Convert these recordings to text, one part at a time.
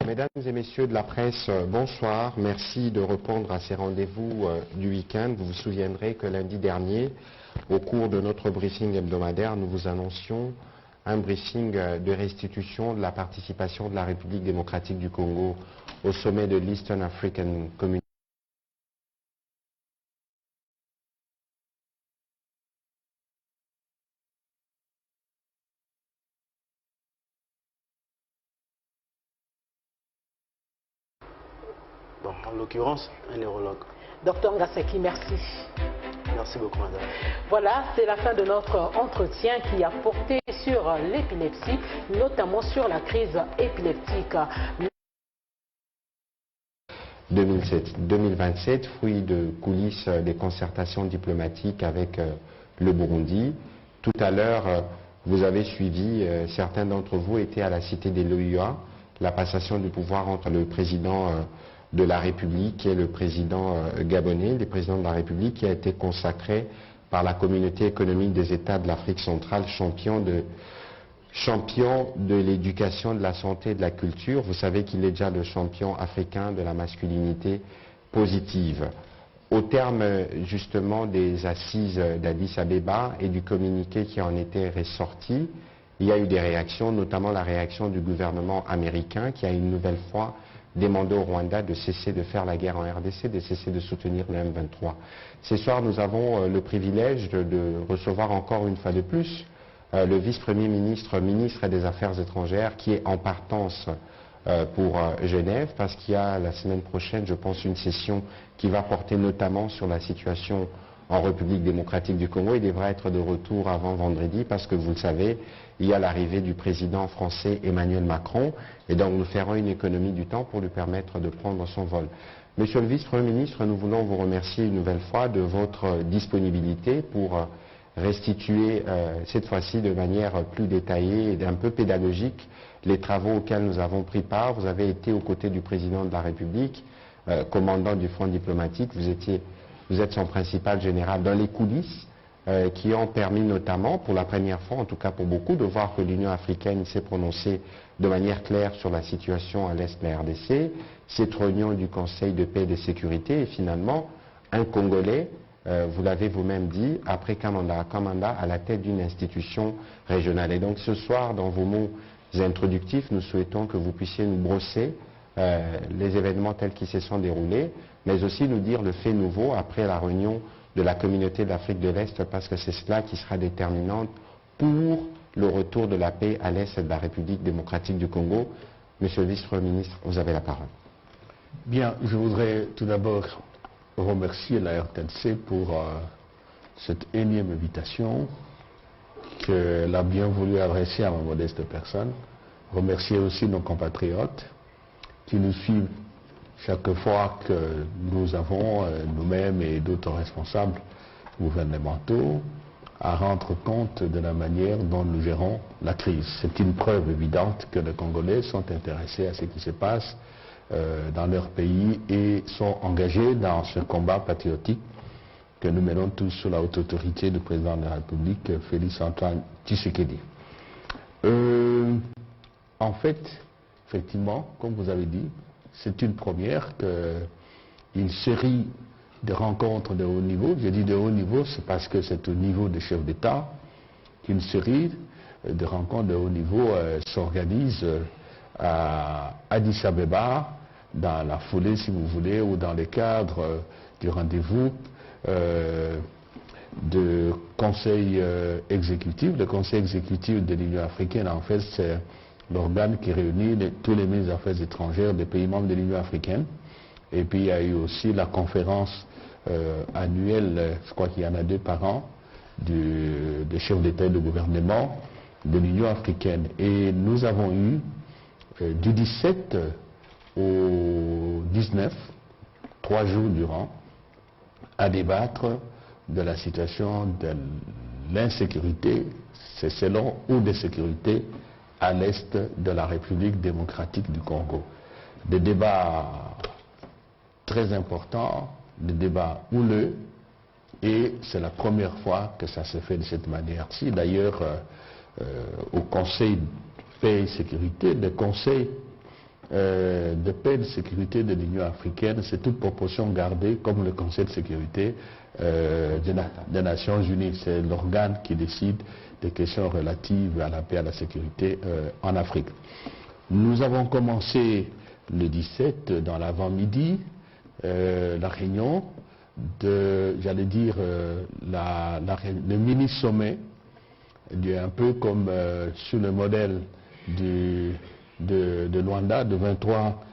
Mesdames et messieurs de la presse, bonsoir. Merci de répondre à ces rendez-vous du week-end. Vous vous souviendrez que lundi dernier, au cours de notre briefing hebdomadaire, nous vous annoncions un briefing de restitution de la participation de la République démocratique du Congo au sommet de l'Eastern African Community. Bon, en l'occurrence, un neurologue. Docteur Ngaseki, merci. Merci beaucoup, madame. Voilà, c'est la fin de notre entretien qui a porté sur l'épilepsie, notamment sur la crise épileptique. 2027, fruit de coulisses des concertations diplomatiques avec le Burundi. Tout à l'heure, vous avez suivi, certains d'entre vous étaient à la cité des l'OUA, la passation du pouvoir entre le président de la République et le président gabonais, le président de la République qui a été consacré par la communauté économique des États de l'Afrique centrale, champion de l'éducation, de la santé et de la culture. Vous savez qu'il est déjà le champion africain de la masculinité positive. Au terme justement des assises d'Addis Abeba et du communiqué qui en était ressorti, il y a eu des réactions, notamment la réaction du gouvernement américain qui a une nouvelle fois demandé au Rwanda de cesser de faire la guerre en RDC, de cesser de soutenir le M23. Ce soir, nous avons le privilège de recevoir encore une fois de plus le vice-premier ministre, ministre des Affaires étrangères, qui est en partance pour Genève, parce qu'il y a la semaine prochaine, je pense, une session qui va porter notamment sur la situation en République démocratique du Congo. Il devra être de retour avant vendredi, parce que vous le savez, il y a l'arrivée du président français Emmanuel Macron, et donc nous ferons une économie du temps pour lui permettre de prendre son vol. Monsieur le vice-premier ministre, nous voulons vous remercier une nouvelle fois de votre disponibilité pour restituer cette fois-ci de manière plus détaillée et un peu pédagogique les travaux auxquels nous avons pris part. Vous avez été aux côtés du président de la République, commandant du front diplomatique, vous êtes son principal général dans les coulisses, qui ont permis notamment, pour la première fois, en tout cas pour beaucoup, de voir que l'Union africaine s'est prononcée de manière claire sur la situation à l'est de la RDC, cette réunion du Conseil de paix et de sécurité, et finalement, un Congolais, vous l'avez vous-même dit, après Kamanda à la tête d'une institution régionale. Et donc ce soir, dans vos mots introductifs, nous souhaitons que vous puissiez nous brosser les événements tels qu'ils se sont déroulés, mais aussi nous dire le fait nouveau après la réunion de la communauté d'Afrique de l'Est, parce que c'est cela qui sera déterminant pour le retour de la paix à l'Est de la République démocratique du Congo. Monsieur le vice-premier ministre, vous avez la parole. Bien, je voudrais tout d'abord remercier la RTNC pour cette énième invitation qu'elle a bien voulu adresser à ma modeste personne. Remercier aussi nos compatriotes qui nous suivent chaque fois que nous avons, nous-mêmes et d'autres responsables gouvernementaux, à rendre compte de la manière dont nous gérons la crise. C'est une preuve évidente que les Congolais sont intéressés à ce qui se passe dans leur pays et sont engagés dans ce combat patriotique que nous menons tous sous la haute autorité du président de la République, Félix-Antoine Tshisekedi. En fait, effectivement, comme vous avez dit, c'est une première qu'une série de rencontres de haut niveau, je dis de haut niveau, c'est parce que c'est au niveau des chefs d'État qu'une série de rencontres de haut niveau s'organise à Addis Abeba, dans la foulée, si vous voulez, ou dans le cadre du rendez-vous de conseil exécutif. Le conseil exécutif de l'Union africaine, en fait, c'est l'organe qui réunit tous les ministres des Affaires étrangères des pays membres de l'Union africaine. Et puis il y a eu aussi la conférence annuelle, je crois qu'il y en a 2 par an, des chefs d'État et de gouvernement de l'Union africaine. Et nous avons eu du 17 au 19, 3 jours durant, à débattre de la situation de l'insécurité, c'est selon ou de sécurité, à l'est de la République démocratique du Congo. Des débats très importants, des débats houleux, et c'est la première fois que ça se fait de cette manière-ci. D'ailleurs, au Conseil paix et sécurité, le Conseil de paix et de sécurité de l'Union africaine, c'est toute proportion gardée comme le Conseil de sécurité des Nations Unies. C'est l'organe qui décide des questions relatives à la paix et à la sécurité en Afrique. Nous avons commencé le 17 dans l'avant-midi la réunion de, j'allais dire, le mini-sommet, un peu comme sur le modèle de Luanda, le 23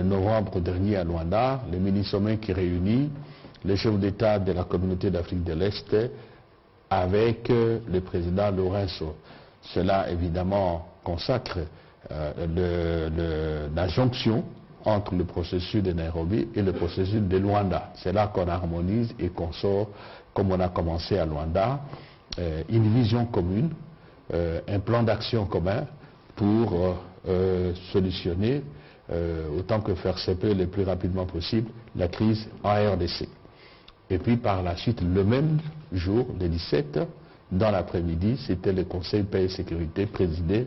novembre dernier à Luanda, le mini-sommet qui réunit les chefs d'État de la communauté d'Afrique de l'Est avec le président Lourenço. Cela, évidemment, consacre la jonction entre le processus de Nairobi et le processus de Luanda. C'est là qu'on harmonise et qu'on sort, comme on a commencé à Luanda, une vision commune, un plan d'action commun pour solutionner, autant que faire se peut le plus rapidement possible, la crise en RDC. Et puis par la suite, le même jour, le 17, dans l'après-midi, c'était le Conseil paix et sécurité présidé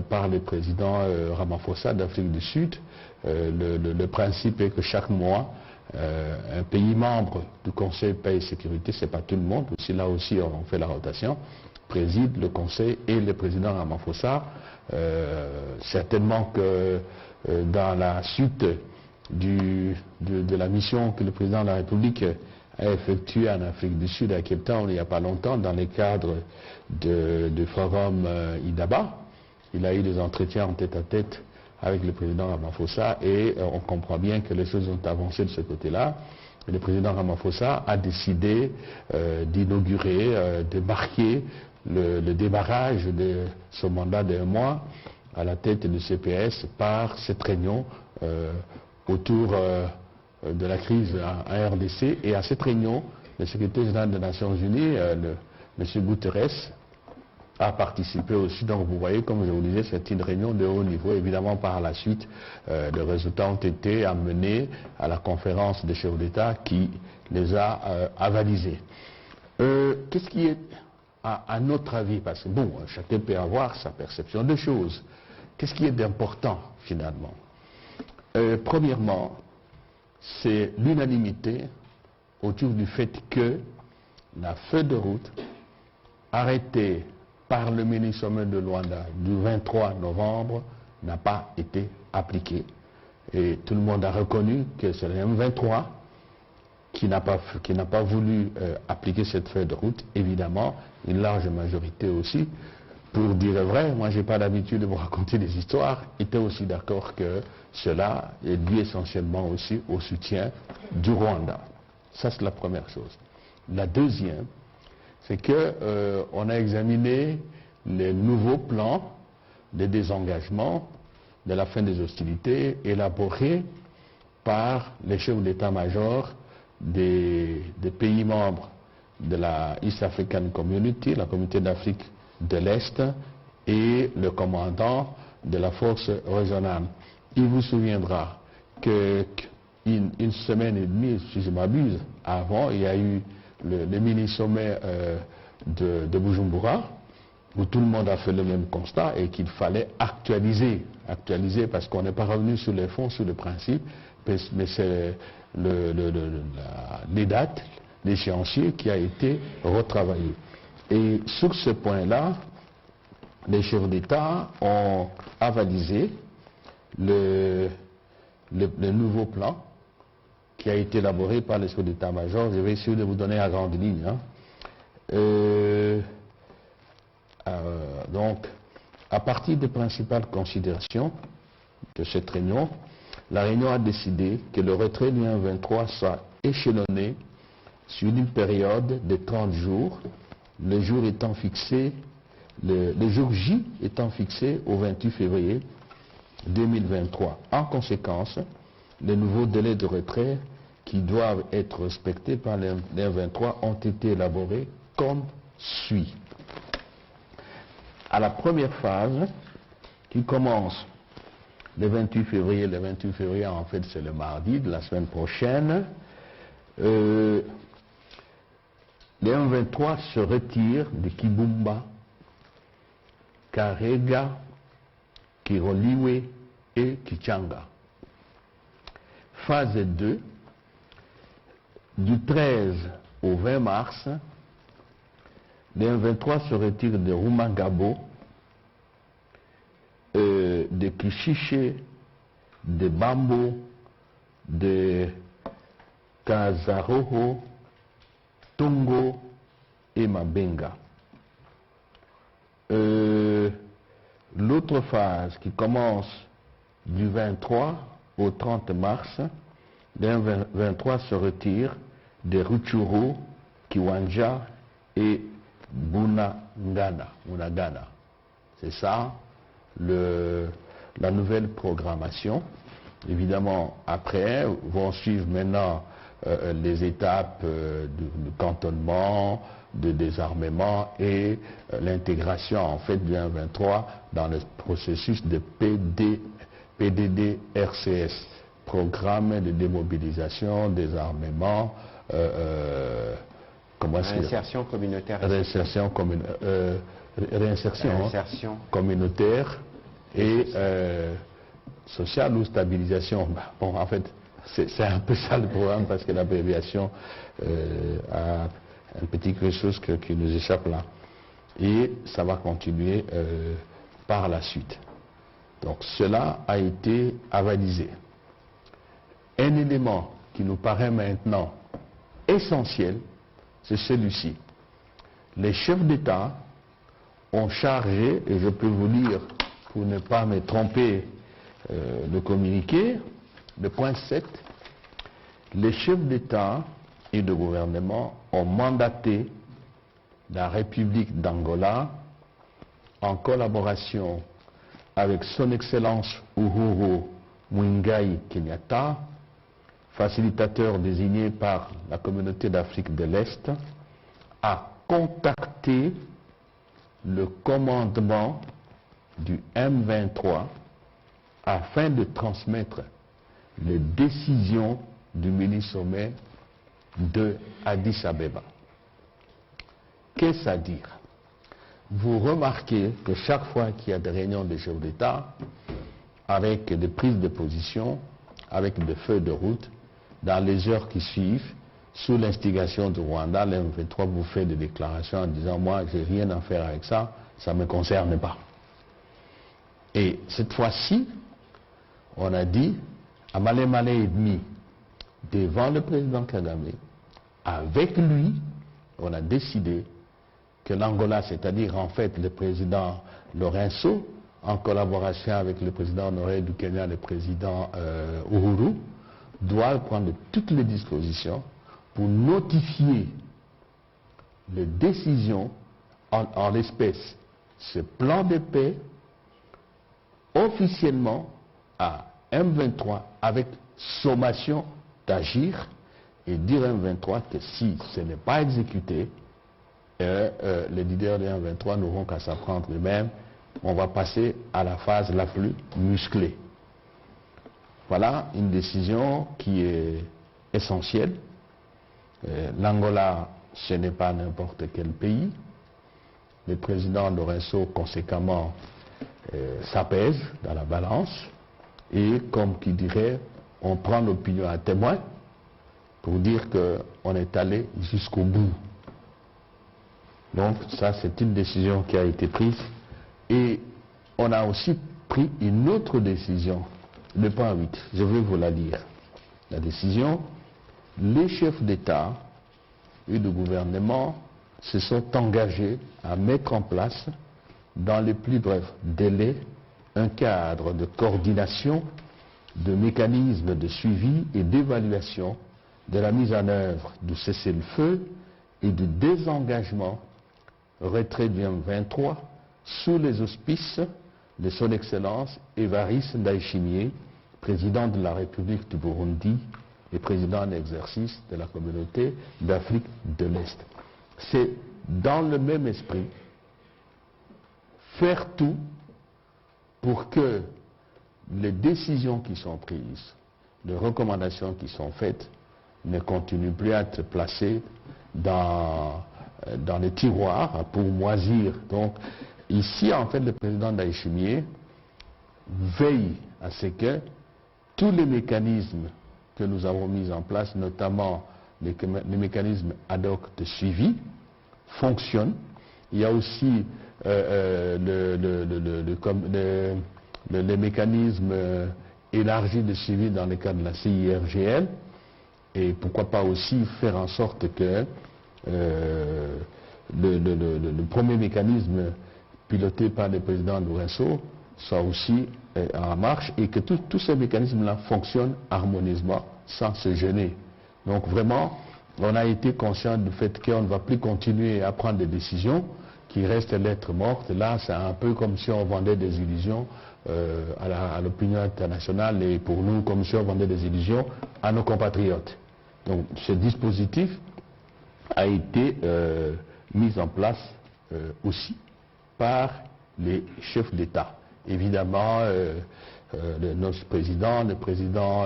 par le président Ramaphosa d'Afrique du Sud. Le principe est que chaque mois, un pays membre du Conseil paix et sécurité, c'est pas tout le monde, aussi là aussi on fait la rotation, préside le Conseil et le président Ramaphosa. Certainement que dans la suite de la mission que le président de la République a effectuée en Afrique du Sud, à Cape Town, il n'y a pas longtemps, dans le cadre du forum IDABA, il a eu des entretiens en tête-à-tête avec le président Ramaphosa et on comprend bien que les choses ont avancé de ce côté-là. Le président Ramaphosa a décidé d'inaugurer, de marquer le démarrage de son mandat d'un mois à la tête du CPS par cette réunion autour de la crise en RDC. Et à cette réunion, le secrétaire général des Nations Unies, M. Guterres, a participé aussi. Donc vous voyez, comme je vous disais, c'est une réunion de haut niveau. Évidemment, par la suite, les résultats ont été amenés à la conférence des chefs d'État qui les a avalisés. Qu'est-ce qui est, à notre avis, parce que bon, chacun peut avoir sa perception des choses, qu'est-ce qui est d'important finalement? Premièrement, c'est l'unanimité autour du fait que la feuille de route arrêtée par le mini-sommet de Luanda du 23 novembre n'a pas été appliquée. Et tout le monde a reconnu que c'est le M23 qui n'a pas voulu appliquer cette feuille de route. Évidemment, une large majorité aussi, pour dire vrai, moi j'ai pas l'habitude de vous raconter des histoires, était aussi d'accord que cela est dû essentiellement aussi au soutien du Rwanda. Ça c'est la première chose. La deuxième, c'est qu'on a examiné les nouveaux plans de désengagement de la fin des hostilités élaborés par les chefs d'état-major des pays membres de la East African Community, la communauté d'Afrique de l'Est, et le commandant de la force régionale. Il vous souviendra qu'une semaine et demie, si je m'abuse, avant, il y a eu le mini-sommet de Bujumbura, où tout le monde a fait le même constat et qu'il fallait actualiser parce qu'on n'est pas revenu sur les fonds, sur le principe, mais c'est les dates, l'échéancier qui a été retravaillé. Et sur ce point-là, les chefs d'État ont avalisé le nouveau plan qui a été élaboré par les chefs d'État-major. Je vais essayer de vous donner la grande ligne. Donc, à partir des principales considérations de cette réunion, la réunion a décidé que le retrait du 1-23 soit échelonné sur une période de 30 jours, le jour J étant fixé au 28 février 2023. En conséquence, les nouveaux délais de retrait qui doivent être respectés par les 1-23 ont été élaborés comme suit. À la première phase, qui commence le 28 février, en fait c'est le mardi de la semaine prochaine, les 1-23 se retirent de Kibumba, Karega, Kiroliwe, et Kichanga. Phase 2, du 13 au 20 mars, les M23 se retirent de Rumangabo, de Kishiche, de Bambo, de Kazaroho, Tongo et Mabenga. L'autre phase qui commence du 23 au 30 mars, les M23 se retirent de Rutshuru, Kiwanja et Bunagana. C'est ça la nouvelle programmation. Évidemment, après vont suivre maintenant les étapes de cantonnement, de désarmement et l'intégration en fait du M23 dans le processus de PDD-RCS, programme de démobilisation, désarmement, réinsertion communautaire. Réinsertion communautaire et sociale ou stabilisation. Bon, en fait, c'est un peu ça le programme parce que l'abréviation a un petit quelque chose qui nous échappe là. Et ça va continuer par la suite. Donc cela a été avalisé. Un élément qui nous paraît maintenant essentiel, c'est celui-ci. Les chefs d'État ont chargé, et je peux vous lire, pour ne pas me tromper, le communiqué, le point 7, les chefs d'État et de gouvernement ont mandaté la République d'Angola, en collaboration avec son Excellence Uhuru Muigai Kenyatta, facilitateur désigné par la Communauté d'Afrique de l'Est, à contacter le commandement du M23 afin de transmettre les décisions du mini-sommet de Addis Abeba. Qu'est-ce à dire? Vous remarquez que chaque fois qu'il y a des réunions des chefs d'État, avec des prises de position, avec des feuilles de route, dans les heures qui suivent, sous l'instigation du Rwanda, le M23 vous fait des déclarations en disant « moi, j'ai rien à faire avec ça, ça ne me concerne pas ». Et cette fois-ci, on a dit à Malé Malé et demi, devant le président Kagame, avec lui, on a décidé que l'Angola, c'est-à-dire en fait le président Lorenzo, en collaboration avec le président honoré du Kenya, le président Uhuru, doit prendre toutes les dispositions pour notifier les décisions, en l'espèce, ce plan de paix, officiellement à M23 avec sommation d'agir et dire à M23 que si ce n'est pas exécuté, les leaders de M23 n'auront qu'à s'apprendre eux-mêmes. On va passer à la phase la plus musclée. Voilà une décision qui est essentielle. L'Angola, ce n'est pas n'importe quel pays. Le président Lorenzo, conséquemment, s'apaise dans la balance. Et comme qui dirait, on prend l'opinion à témoin pour dire qu'on est allé jusqu'au bout. Donc ça, c'est une décision qui a été prise. Et on a aussi pris une autre décision, le point 8, je vais vous la lire. La décision, les chefs d'État et de gouvernement se sont engagés à mettre en place, dans les plus brefs délais, un cadre de coordination, de mécanismes de suivi et d'évaluation de la mise en œuvre du cessez-le-feu et du désengagement retrait du M23 sous les auspices de son Excellence Évariste Ndayishimiye, président de la République du Burundi et président en exercice de la Communauté d'Afrique de l'Est. C'est dans le même esprit faire tout pour que les décisions qui sont prises, les recommandations qui sont faites, ne continuent plus à être placées dans les tiroirs pour moisir. Donc, ici, en fait, le président Ndayishimiye veille à ce que tous les mécanismes que nous avons mis en place, notamment les mécanismes ad hoc de suivi, fonctionnent. Il y a aussi les mécanismes élargis de suivi dans le cadre de la CIRGL, et pourquoi pas aussi faire en sorte que le premier mécanisme piloté par le président Lourenço soit aussi en marche, et que tous ces mécanismes-là fonctionnent harmonieusement sans se gêner. Donc vraiment, on a été conscient du fait qu'on ne va plus continuer à prendre des décisions qui restent lettres mortes. Là, c'est un peu comme si on vendait des illusions à l'opinion internationale, et pour nous, comme si on vendait des illusions à nos compatriotes. Donc ce dispositif a été mis en place aussi par les chefs d'État. Évidemment, notre président, le président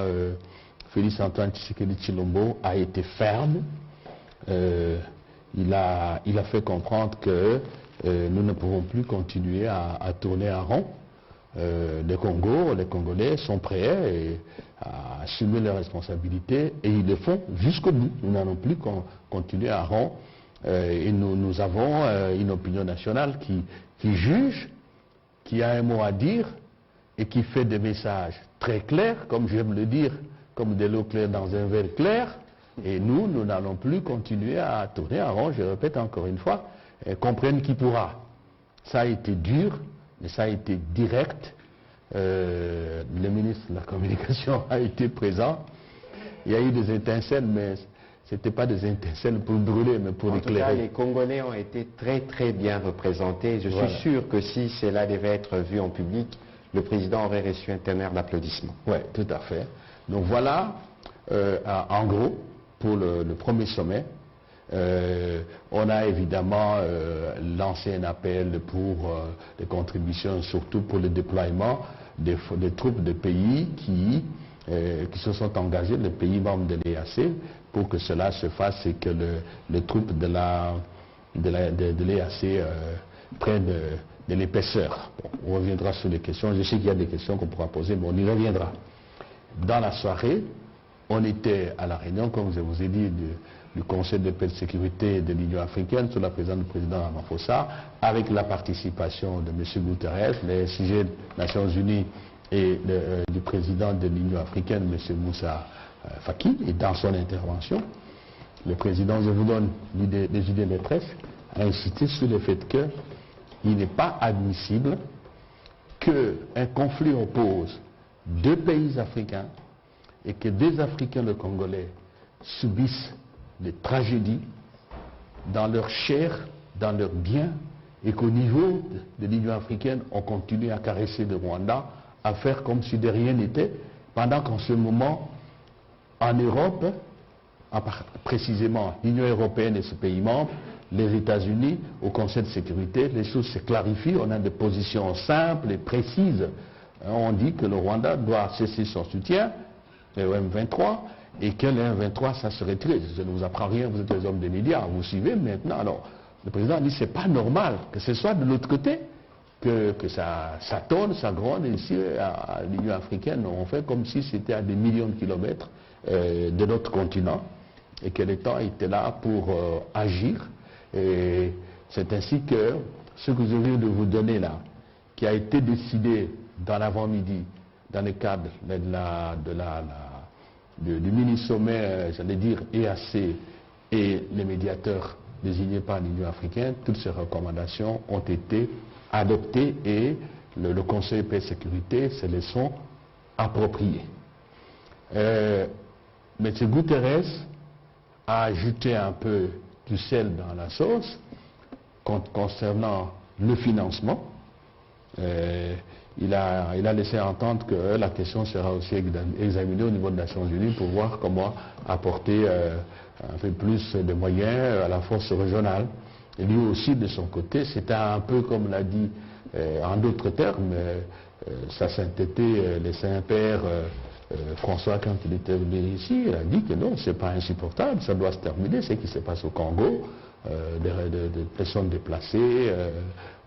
Félix Antoine Tshisekedi Tshilombo, a été ferme. Il a fait comprendre que nous ne pouvons plus continuer à tourner en rond. Les Congolais sont prêts à assumer leurs responsabilités, et ils le font jusqu'au bout. Nous n'allons plus continuer en rond. Et nous avons une opinion nationale qui juge, qui a un mot à dire et qui fait des messages très clairs, comme j'aime le dire, comme de l'eau claire dans un verre clair. Et nous n'allons plus continuer à tourner en rond, je répète encore une fois, comprenne qui pourra. Ça a été dur, mais ça a été direct. Le ministre de la Communication a été présent. Il y a eu des étincelles, mais ce n'était pas des étincelles pour brûler, mais pour éclairer. En tout cas, les Congolais ont été très très bien représentés. Je suis sûr que si cela devait être vu en public, le président aurait reçu un tonnerre d'applaudissements. Oui, tout à fait. Donc voilà, en gros, pour le premier sommet. On a évidemment lancé un appel pour des contributions, surtout pour le déploiement des troupes de pays qui se sont engagés, les pays membres de l'EAC, pour que cela se fasse et que les troupes de l'EAC prennent de l'épaisseur. Bon, on reviendra sur les questions. Je sais qu'il y a des questions qu'on pourra poser, mais on y reviendra. Dans la soirée, on était à la réunion, comme je vous ai dit, du Conseil de paix et de sécurité de l'Union africaine sous la présidence du président Ramaphosa, avec la participation de M. Guterres, les sujets des Nations Unies et du président de l'Union africaine, M. Moussa Faki. Et dans son intervention, le président, je vous donne des idées maîtresses, a insisté sur le fait qu'il n'est pas admissible qu'un conflit oppose deux pays africains et que des Africains, le Congolais, subissent des tragédies dans leur chair, dans leurs biens, et qu'au niveau de l'Union africaine, on continue à caresser le Rwanda, à faire comme si de rien n'était, pendant qu'en ce moment, en Europe, précisément l'Union européenne et ses pays membres, les États-Unis, au Conseil de sécurité, les choses se clarifient, on a des positions simples et précises. On dit que le Rwanda doit cesser son soutien au M23, et que le M23, ça se retire. Je ne vous apprends rien, vous êtes des hommes de médias, vous suivez maintenant. Alors, le président dit, c'est pas normal que ce soit de l'autre côté, que ça tourne, ça gronde. Ici, à l'Union africaine, on fait comme si c'était à des millions de kilomètres de notre continent, et que l'État était là pour agir. Et c'est ainsi que ce que je viens de vous donner là, qui a été décidé dans l'avant-midi, dans le cadre du mini-sommet, j'allais dire EAC, et les médiateurs désignés par l'Union africaine, toutes ces recommandations ont été adoptées, et le Conseil paix et sécurité se les sont appropriées. M. Guterres a ajouté un peu du sel dans la sauce concernant le financement. Il a laissé entendre que la question sera aussi examinée au niveau des Nations Unies pour voir comment apporter un peu plus de moyens à la force régionale. Et lui aussi, de son côté, c'était un peu comme l'a dit en d'autres termes, sa sainteté, les saints-pères, François, quand il était venu ici, il a dit que non, c'est pas insupportable, ça doit se terminer, ce qui se passe au Congo, des personnes déplacées,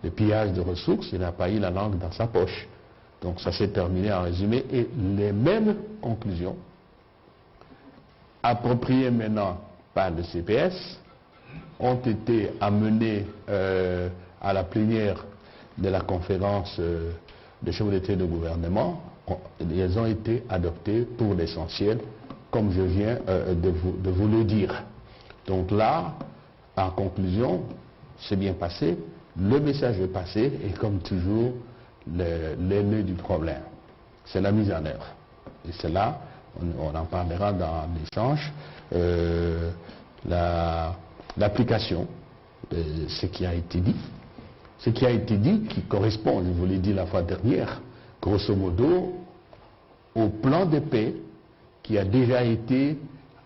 des pillages de ressources, il n'a pas eu la langue dans sa poche. Donc ça s'est terminé en résumé. Et les mêmes conclusions, appropriées maintenant par le CPS, ont été amenées à la plénière de la conférence des chefs d'État et de gouvernement. Elles ont été adoptées pour l'essentiel, comme je viens de vous le dire. Donc là, en conclusion, c'est bien passé, le message est passé, et comme toujours, l'aîné du problème, c'est la mise en œuvre. Et c'est là, on en parlera dans l'échange, l'application de ce qui a été dit. Ce qui a été dit, qui correspond, je vous l'ai dit la fois dernière, grosso modo, au plan de paix qui a déjà été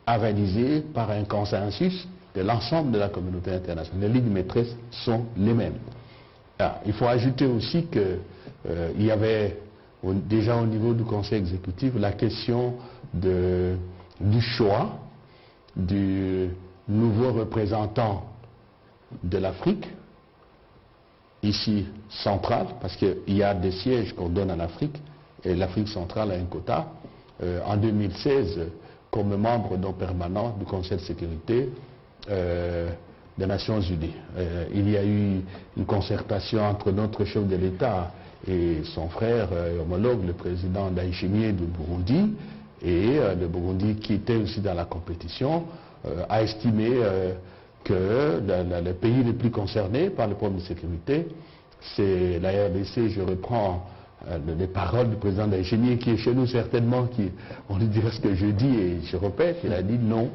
réalisé par un consensus de l'ensemble de la communauté internationale. Les lignes maîtresses sont les mêmes. Ah, il faut ajouter aussi qu'il y avait déjà au niveau du Conseil exécutif la question du choix du nouveau représentant de l'Afrique, ici centrale, parce qu'il y a des sièges qu'on donne à l'Afrique, et l'Afrique centrale a un quota. En 2016, comme membre non permanent du Conseil de sécurité des Nations Unies. Il y a eu une concertation entre notre chef de l'État et son frère homologue, le président Ndayishimiye du Burundi, et le Burundi, qui était aussi dans la compétition, a estimé que le pays le plus concerné par le problème de sécurité, c'est la RDC. Je reprends les paroles du président Ndayishimiye, qui est chez nous certainement, on lui dirait ce que je dis et je répète, il a dit non,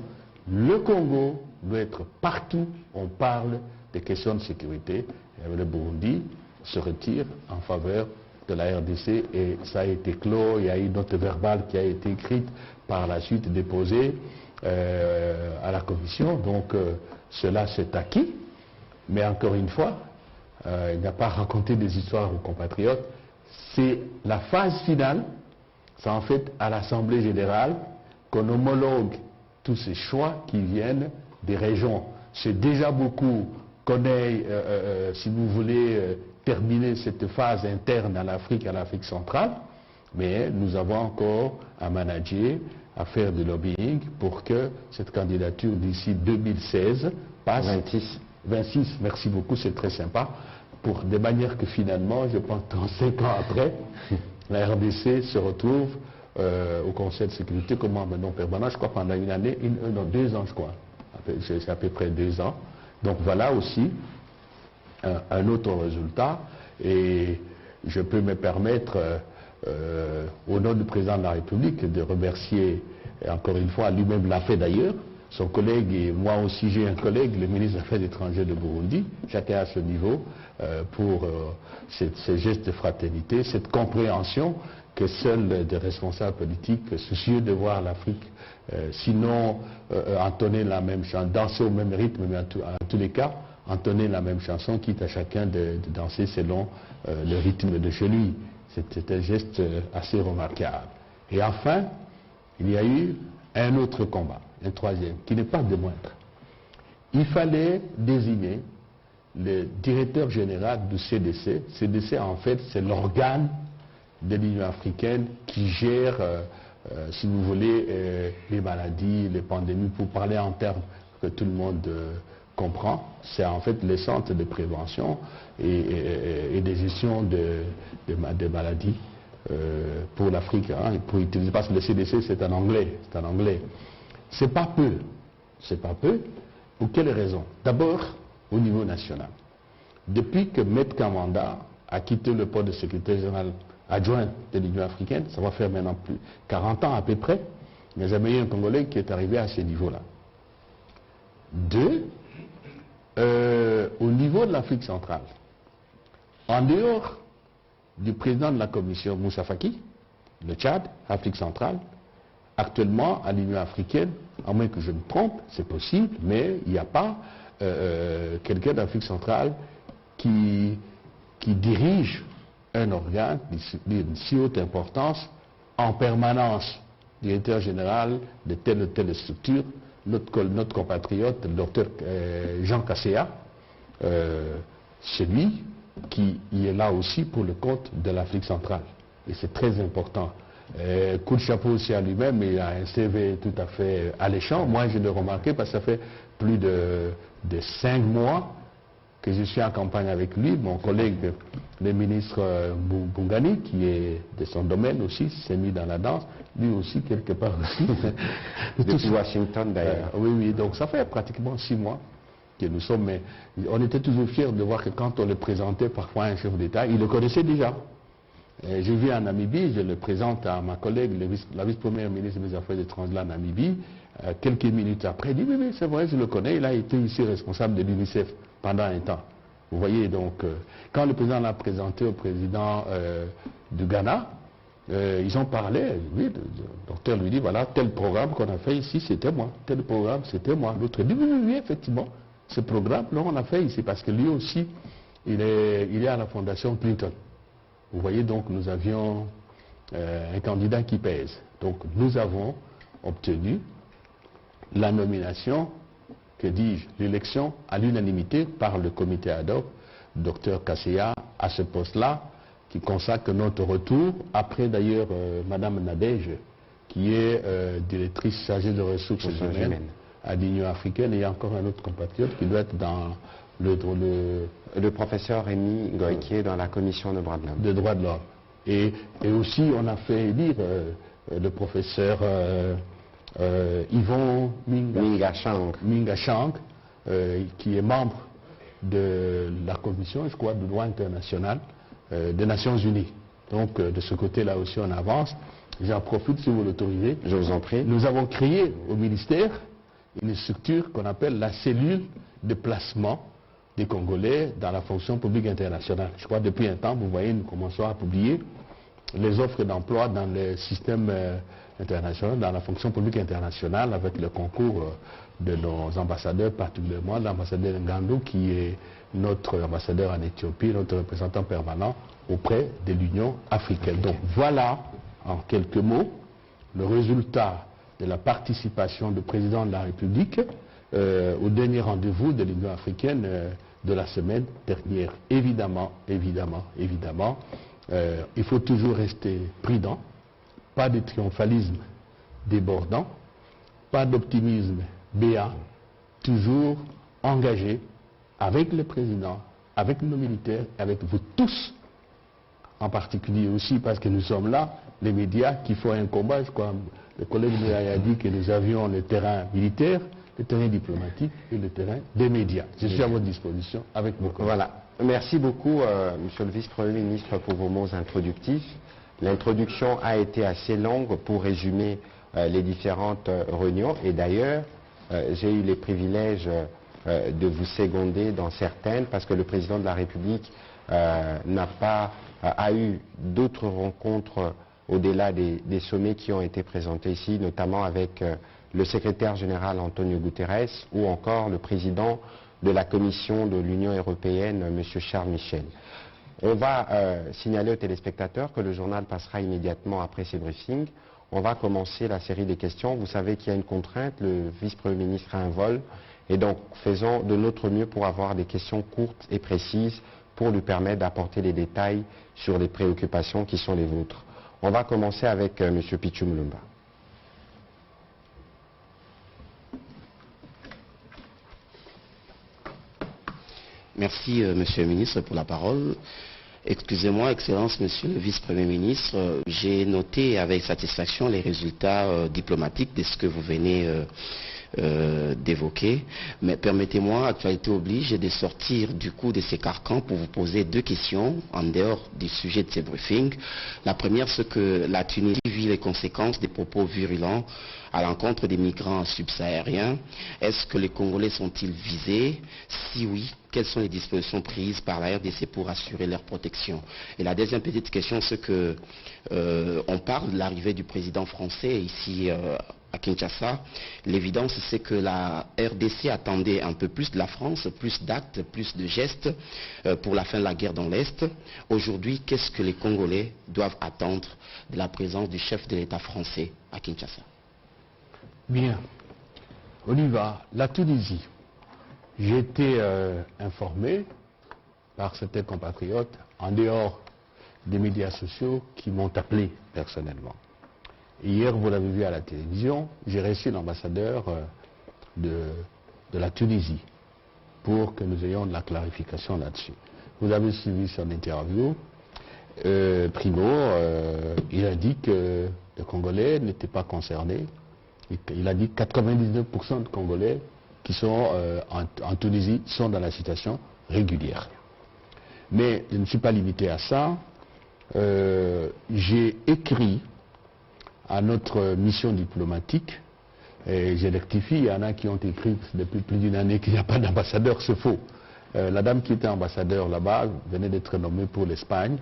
le Congo doit être partout, on parle des questions de sécurité. Et le Burundi se retire en faveur de la RDC, et ça a été clos. Il y a eu une note verbale qui a été écrite par la suite, déposée à la commission. Donc cela s'est acquis, mais encore une fois, il n'a pas raconté des histoires aux compatriotes. C'est la phase finale, c'est en fait à l'Assemblée générale qu'on homologue tous ces choix qui viennent des régions. C'est déjà beaucoup qu'on ait, si vous voulez, terminer cette phase interne à l'Afrique centrale, mais nous avons encore à manager, à faire du lobbying pour que cette candidature d'ici 2016 passe. 26, merci beaucoup, c'est très sympa. De manière que finalement, je pense 35 ans après, la RDC se retrouve au Conseil de sécurité comme membre non permanent, je crois pendant une année, non, 2 ans je crois, c'est à peu près 2 ans. Donc voilà aussi un autre résultat, et je peux me permettre au nom du président de la République de remercier, et encore une fois, lui-même l'a fait d'ailleurs, son collègue, et moi aussi j'ai un collègue, le ministre des Affaires étrangères de Burundi, chacun à ce niveau, pour ces gestes de fraternité, cette compréhension que seuls des responsables politiques soucieux de voir l'Afrique, sinon entonner la même chanson, danser au même rythme, mais en tous les cas, entonner la même chanson, quitte à chacun de danser selon le rythme de chez lui. C'est un geste assez remarquable. Et enfin, il y a eu un autre combat, un troisième, qui n'est pas de moindre. Il fallait désigner le directeur général du CDC. CDC, en fait, c'est l'organe de l'Union africaine qui gère, si vous voulez, les maladies, les pandémies, pour parler en termes que tout le monde comprend. C'est en fait les centres de prévention et de gestion des maladies pour l'Afrique, hein, pour utiliser, parce que le CDC c'est en anglais, c'est pas peu, pour quelle raison? D'abord, au niveau national. Depuis que Maître Kamanda a quitté le poste de secrétaire général adjoint de l'Union africaine, ça va faire maintenant plus 40 ans à peu près, il n'y a jamais eu un Congolais qui est arrivé à ce niveau-là. 2, au niveau de l'Afrique centrale, en dehors du président de la commission Moussa Faki, le Tchad, Afrique centrale, actuellement à l'Union africaine, à moins que je me trompe, c'est possible, mais il n'y a pas quelqu'un d'Afrique centrale qui dirige un organe d'une si haute importance en permanence, directeur général de telle ou telle structure. Notre compatriote, le docteur Jean Kasséa, c'est lui qui est là aussi pour le compte de l'Afrique centrale. Et c'est très important. Coup de chapeau aussi à lui-même, il a un CV tout à fait alléchant. Moi, je l'ai remarqué parce que ça fait plus de 5 mois que je suis en campagne avec lui. Mon collègue, le ministre Bungani, qui est de son domaine aussi, s'est mis dans la danse. Lui aussi, quelque part aussi. Depuis Washington, d'ailleurs. Oui, oui. Donc, ça fait pratiquement 6 mois que nous sommes. Mais on était toujours fiers de voir que quand on le présentait parfois à un chef d'État, il le connaissait déjà. Je vis en Namibie, je le présente à ma collègue, la vice-première ministre des Affaires étrangères en Namibie. Quelques minutes après, il dit oui, c'est vrai, je le connais. Il a été ici responsable de l'UNICEF pendant un temps. Vous voyez, donc, quand le président l'a présenté au président du Ghana, ils ont parlé, oui, le docteur lui dit, voilà, tel programme qu'on a fait ici, c'était moi. Tel programme, c'était moi. L'autre dit, oui, oui, effectivement, ce programme, là, on a fait ici, parce que lui aussi, il est à la Fondation Clinton. Vous voyez, donc, nous avions un candidat qui pèse. Donc, nous avons obtenu la nomination, que dis-je, l'élection à l'unanimité par le comité ad hoc, Dr Kasseya, à ce poste-là, qui consacre notre retour, après d'ailleurs Madame Nadège, qui est directrice chargée de ressources humaines à l'Union africaine, et il y a encore un autre compatriote qui doit être dans le professeur Rémi Goy, qui est dans la commission de droits de l'homme. De droits de l'homme. Et aussi, on a fait élire le professeur Yvon Minga Chang, qui est membre de la commission, je crois, de droit international des Nations Unies. Donc, de ce côté-là aussi, on avance. J'en profite, si vous l'autorisez. Je vous en prie. Nous avons créé au ministère une structure qu'on appelle la cellule de placement des Congolais dans la fonction publique internationale. Je crois depuis un temps, vous voyez, nous commençons à publier les offres d'emploi dans le système international, dans la fonction publique internationale, avec le concours de nos ambassadeurs, particulièrement l'ambassadeur Ngandou, qui est notre ambassadeur en Éthiopie, notre représentant permanent auprès de l'Union africaine. Donc voilà, en quelques mots, le résultat de la participation du président de la République au dernier rendez-vous de l'Union africaine de la semaine dernière. Évidemment, il faut toujours rester prudent, pas de triomphalisme débordant, pas d'optimisme béat, toujours engagé avec le président, avec nos militaires, avec vous tous, en particulier aussi parce que nous sommes là, les médias, qui font un combat. Je crois, le collègue a dit que nous avions le terrain militaire, le terrain diplomatique et le terrain des médias. Je suis à votre disposition avec vos collègues. Voilà. Merci beaucoup, Monsieur le Vice-Premier ministre, pour vos mots introductifs. L'introduction a été assez longue pour résumer les différentes réunions. Et d'ailleurs, j'ai eu les privilèges de vous seconder dans certaines, parce que le président de la République a eu d'autres rencontres au-delà des sommets qui ont été présentés ici, notamment avec le secrétaire général Antonio Guterres ou encore le président de la Commission de l'Union européenne, M. Charles Michel. On va signaler aux téléspectateurs que le journal passera immédiatement après ces briefings. On va commencer la série des questions. Vous savez qu'il y a une contrainte, le vice-premier ministre a un vol, et donc faisons de notre mieux pour avoir des questions courtes et précises pour lui permettre d'apporter les détails sur les préoccupations qui sont les vôtres. On va commencer avec M. Pichu Mulumba. Merci, Monsieur le ministre, pour la parole. Excusez-moi, Excellence, Monsieur le Vice-Premier ministre, j'ai noté avec satisfaction les résultats diplomatiques de ce que vous venez d'évoquer. Mais permettez-moi, actualité oblige, de sortir du coup de ces carcans pour vous poser deux questions en dehors du sujet de ces briefings. La première, c'est que la Tunisie vit les conséquences des propos virulents à l'encontre des migrants subsahariens. Est-ce que les Congolais sont-ils visés? Si oui, quelles sont les dispositions prises par la RDC pour assurer leur protection? Et la deuxième petite question, c'est que on parle de l'arrivée du président français ici à Kinshasa. L'évidence, c'est que la RDC attendait un peu plus de la France, plus d'actes, plus de gestes pour la fin de la guerre dans l'Est. Aujourd'hui, qu'est-ce que les Congolais doivent attendre de la présence du chef de l'État français à Kinshasa? Bien. On y va. La Tunisie. J'ai été informé par certains compatriotes, en dehors des médias sociaux qui m'ont appelé personnellement. Hier, vous l'avez vu à la télévision, j'ai reçu l'ambassadeur de la Tunisie pour que nous ayons de la clarification là-dessus. Vous avez suivi son interview. Primo, il a dit que les Congolais n'étaient pas concernés. Il a dit que 99% de Congolais qui sont en Tunisie sont dans la situation régulière. Mais je ne suis pas limité à ça. J'ai écrit à notre mission diplomatique, et j'ai rectifié, il y en a qui ont écrit depuis plus d'une année qu'il n'y a pas d'ambassadeur, c'est faux. La dame qui était ambassadeur là-bas venait d'être nommée pour l'Espagne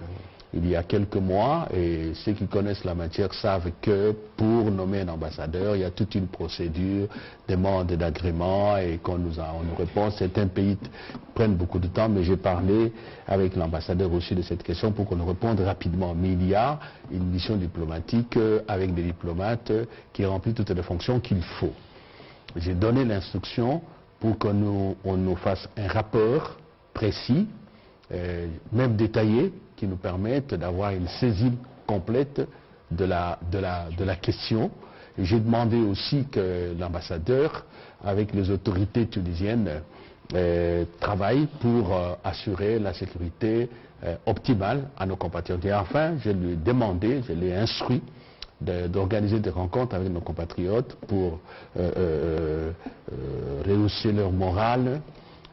il y a quelques mois, et ceux qui connaissent la matière savent que pour nommer un ambassadeur, il y a toute une procédure, demande d'agrément, et on nous répond. Certains pays prennent beaucoup de temps, mais j'ai parlé avec l'ambassadeur aussi de cette question pour qu'on nous réponde rapidement. Mais il y a une mission diplomatique avec des diplomates qui remplissent toutes les fonctions qu'il faut. J'ai donné l'instruction pour qu'on nous fasse un rapport précis, même détaillé, qui nous permette d'avoir une saisine complète de la question. J'ai demandé aussi que l'ambassadeur, avec les autorités tunisiennes, travaille pour assurer la sécurité optimale à nos compatriotes. Et enfin, je lui ai demandé, je l'ai instruit d'organiser des rencontres avec nos compatriotes pour rehausser leur morale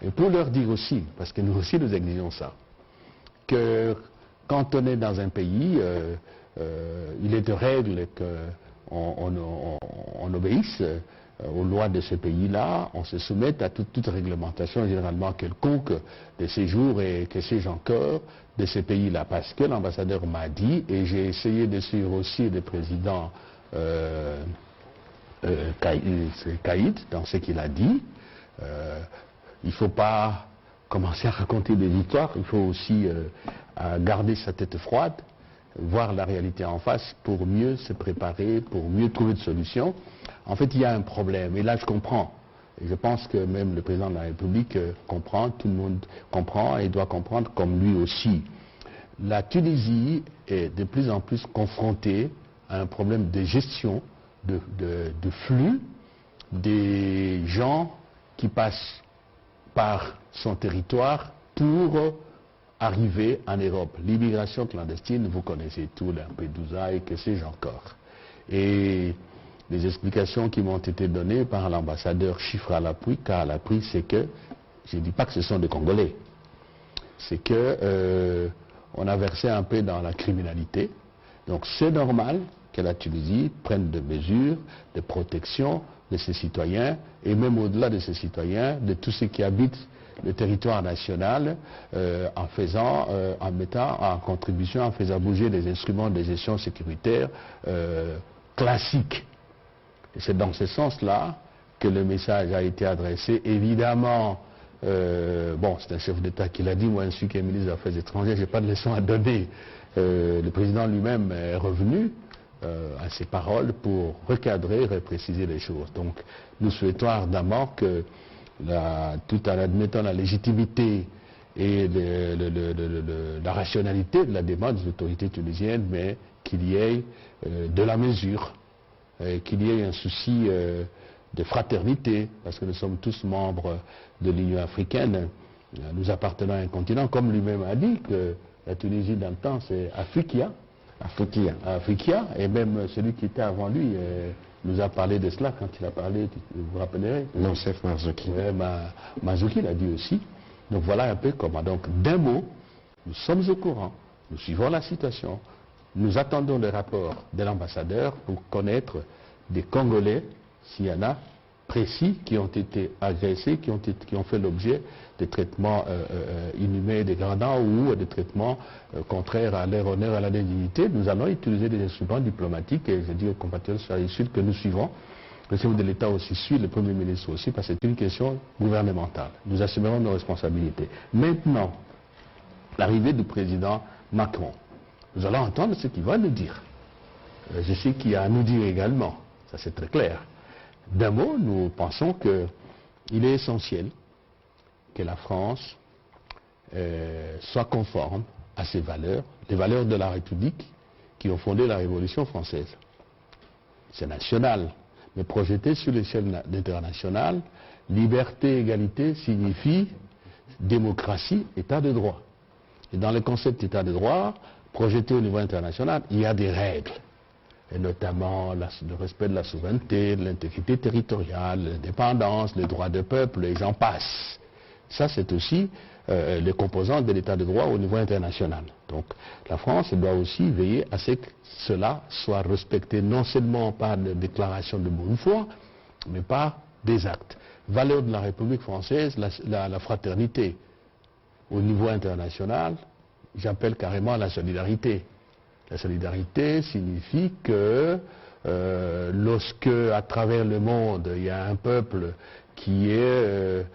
et pour leur dire aussi, parce que nous aussi nous exigeons ça, que quand on est dans un pays, il est de règle qu'on obéisse aux lois de ce pays-là, on se soumette à toute réglementation généralement quelconque de séjour et que sais-je encore de ce pays-là. Parce que l'ambassadeur m'a dit, et j'ai essayé de suivre aussi le président Caïd dans ce qu'il a dit, il ne faut pas commencer à raconter des histoires, il faut aussi garder sa tête froide, voir la réalité en face pour mieux se préparer, pour mieux trouver de solutions. En fait, il y a un problème, et là je comprends. Et je pense que même le président de la République comprend, tout le monde comprend et doit comprendre comme lui aussi. La Tunisie est de plus en plus confrontée à un problème de gestion de flux des gens qui passent par son territoire pour arriver en Europe. L'immigration clandestine, vous connaissez tout, Lampedusa et que sais-je encore. Et les explications qui m'ont été données par l'ambassadeur, chiffre à l'appui, cas à l'appui, c'est que, je ne dis pas que ce sont des Congolais, c'est que on a versé un peu dans la criminalité. Donc c'est normal que la Tunisie prenne des mesures de protection de ses citoyens, et même au-delà de ses citoyens, de tous ceux qui habitent le territoire national, en mettant en contribution, en faisant bouger les instruments de gestion sécuritaire classiques. Et c'est dans ce sens-là que le message a été adressé. Évidemment, bon, c'est un chef d'État qui l'a dit, moi, je suis ministre des Affaires étrangères, je n'ai pas de leçon à donner. Le président lui-même est revenu à ses paroles pour recadrer, repréciser les choses. Donc, nous souhaitons ardemment que, tout en admettant la légitimité et la rationalité de la demande des autorités tunisiennes, mais qu'il y ait de la mesure, qu'il y ait un souci de fraternité, parce que nous sommes tous membres de l'Union africaine, nous appartenons à un continent, comme lui-même a dit que la Tunisie dans le temps c'est Afrikia, et même celui qui était avant lui nous a parlé de cela quand il a parlé, vous vous rappellerez? Monsef Marzouki. Marzouki l'a dit aussi. Donc voilà un peu comment. Donc d'un mot, nous sommes au courant, nous suivons la situation, nous attendons le rapport de l'ambassadeur pour connaître des Congolais, s'il y en a, précis, qui ont été agressés, qui ont fait l'objet de traitements inhumains, dégradants ou de traitements contraires à leur honneur, à la dignité. Nous allons utiliser des instruments diplomatiques, et je dis aux compatriotes sur les Sud que nous suivons. Le chef de l'État aussi suit, le Premier ministre aussi, parce que c'est une question gouvernementale. Nous assumerons nos responsabilités. Maintenant, l'arrivée du président Macron, nous allons entendre ce qu'il va nous dire. Je sais qu'il y a à nous dire également, ça c'est très clair. D'un mot, nous pensons qu'il est essentiel que la France soit conforme à ces valeurs, les valeurs de la République qui ont fondé la Révolution française. C'est national, mais projeté sur l'échelle internationale, liberté, égalité signifie démocratie, état de droit. Et dans le concept d'état de droit, projeté au niveau international, il y a des règles, et notamment le respect de la souveraineté, de l'intégrité territoriale, l'indépendance, les droits de peuple, et j'en passe. Ça, c'est aussi les composantes de l'état de droit au niveau international. Donc, la France doit aussi veiller à ce que cela soit respecté non seulement par des déclarations de bonne foi, mais par des actes. Valeur de la République française, la fraternité. Au niveau international, j'appelle carrément la solidarité. La solidarité signifie que lorsque, à travers le monde, il y a un peuple qui est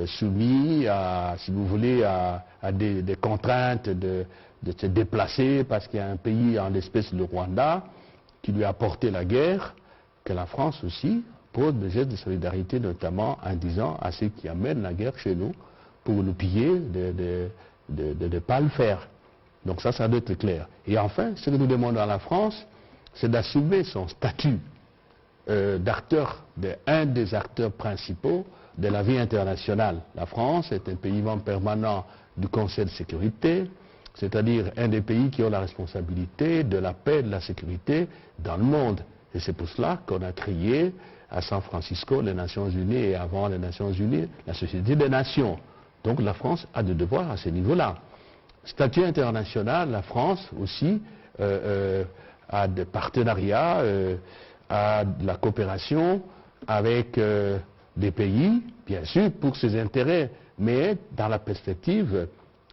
soumis à, si vous voulez, à des contraintes de se déplacer parce qu'il y a un pays, en l'espèce le Rwanda, qui lui a porté la guerre, que la France aussi pose des gestes de solidarité, notamment en disant à ceux qui amènent la guerre chez nous, pour nous piller, de ne pas le faire. Donc ça doit être clair. Et enfin, ce que nous demandons à la France, c'est d'assumer son statut d'acteur, un des acteurs principaux de la vie internationale. La France est un pays membre permanent du Conseil de sécurité, c'est-à-dire un des pays qui ont la responsabilité de la paix et de la sécurité dans le monde. Et c'est pour cela qu'on a créé à San Francisco les Nations Unies et avant les Nations Unies la Société des Nations. Donc la France a des devoirs à ce niveau-là. Statut international, la France aussi a des partenariats, a de la coopération avec des pays, bien sûr, pour ses intérêts, mais dans la perspective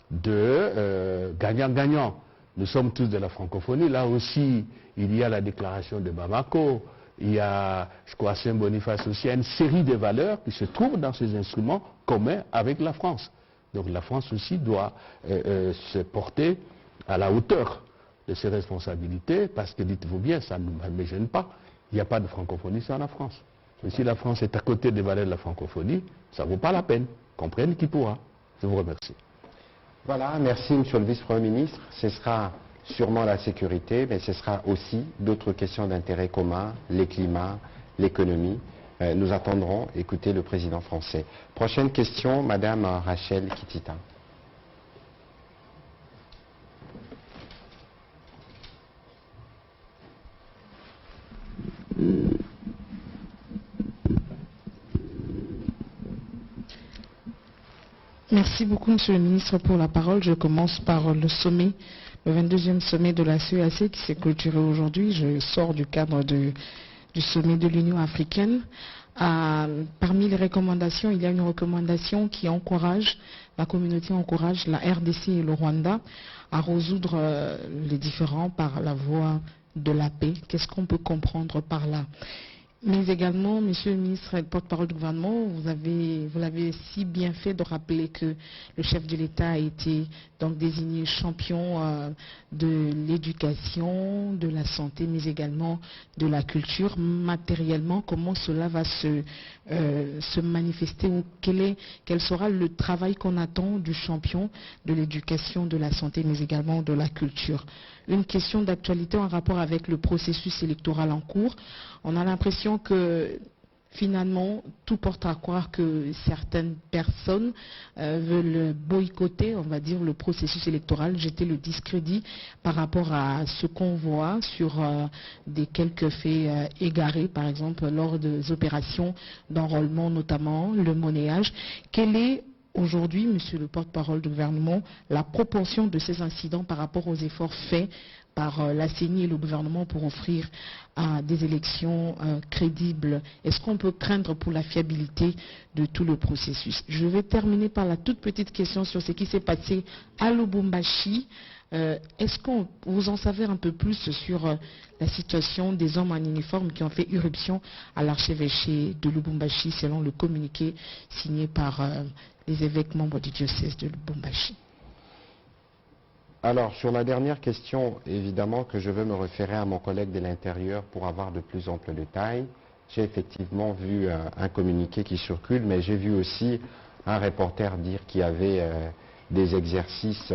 de gagnant-gagnant. Nous sommes tous de la francophonie. Là aussi, il y a la déclaration de Bamako, il y a, je crois, Saint-Boniface aussi, une série de valeurs qui se trouvent dans ces instruments communs avec la France. Donc la France aussi doit se porter à la hauteur de ses responsabilités, parce que, dites-vous bien, ça ne me gêne pas, il n'y a pas de francophonie sans la France. Mais si la France est à côté des valeurs de la francophonie, ça ne vaut pas la peine. Comprenne qui pourra. Je vous remercie. Voilà, merci Monsieur le Vice-Premier ministre. Ce sera sûrement la sécurité, mais ce sera aussi d'autres questions d'intérêt commun, les climats, l'économie. Nous attendrons écouter le président français. Prochaine question, Madame Rachel Kitita. Merci beaucoup, Monsieur le ministre, pour la parole. Je commence par le sommet, le 22e sommet de la CEAC qui s'est clôturé aujourd'hui. Je sors du cadre du sommet de l'Union africaine. Parmi les recommandations, il y a une recommandation qui encourage, la communauté encourage la RDC et le Rwanda à résoudre les différends par la voie de la paix. Qu'est-ce qu'on peut comprendre par là? Mais également, Monsieur le ministre, porte-parole du gouvernement, vous l'avez si bien fait de rappeler que le chef de l'État a été donc désigné champion de l'éducation, de la santé, mais également de la culture. Matériellement, comment cela va se manifester ou quel sera le travail qu'on attend du champion de l'éducation, de la santé, mais également de la culture? Une question d'actualité en rapport avec le processus électoral en cours. On a l'impression que finalement, tout porte à croire que certaines personnes veulent boycotter, on va dire, le processus électoral, jeter le discrédit par rapport à ce qu'on voit sur des quelques faits égarés, par exemple, lors des opérations d'enrôlement, notamment le monnayage. Quel est aujourd'hui, Monsieur le porte-parole du gouvernement, la proportion de ces incidents par rapport aux efforts faits par la CENI et le gouvernement pour offrir des élections crédibles? Est-ce qu'on peut craindre pour la fiabilité de tout le processus? Je vais terminer par la toute petite question sur ce qui s'est passé à Lubumbashi. Est-ce que vous en savez un peu plus sur la situation des hommes en uniforme qui ont fait irruption à l'archevêché de Lubumbashi selon le communiqué signé par les évêques membres du diocèse de Lubumbashi? Alors, sur la dernière question, évidemment que je veux me référer à mon collègue de l'Intérieur pour avoir de plus amples détails. J'ai effectivement vu un communiqué qui circule, mais j'ai vu aussi un reporter dire qu'il y avait des exercices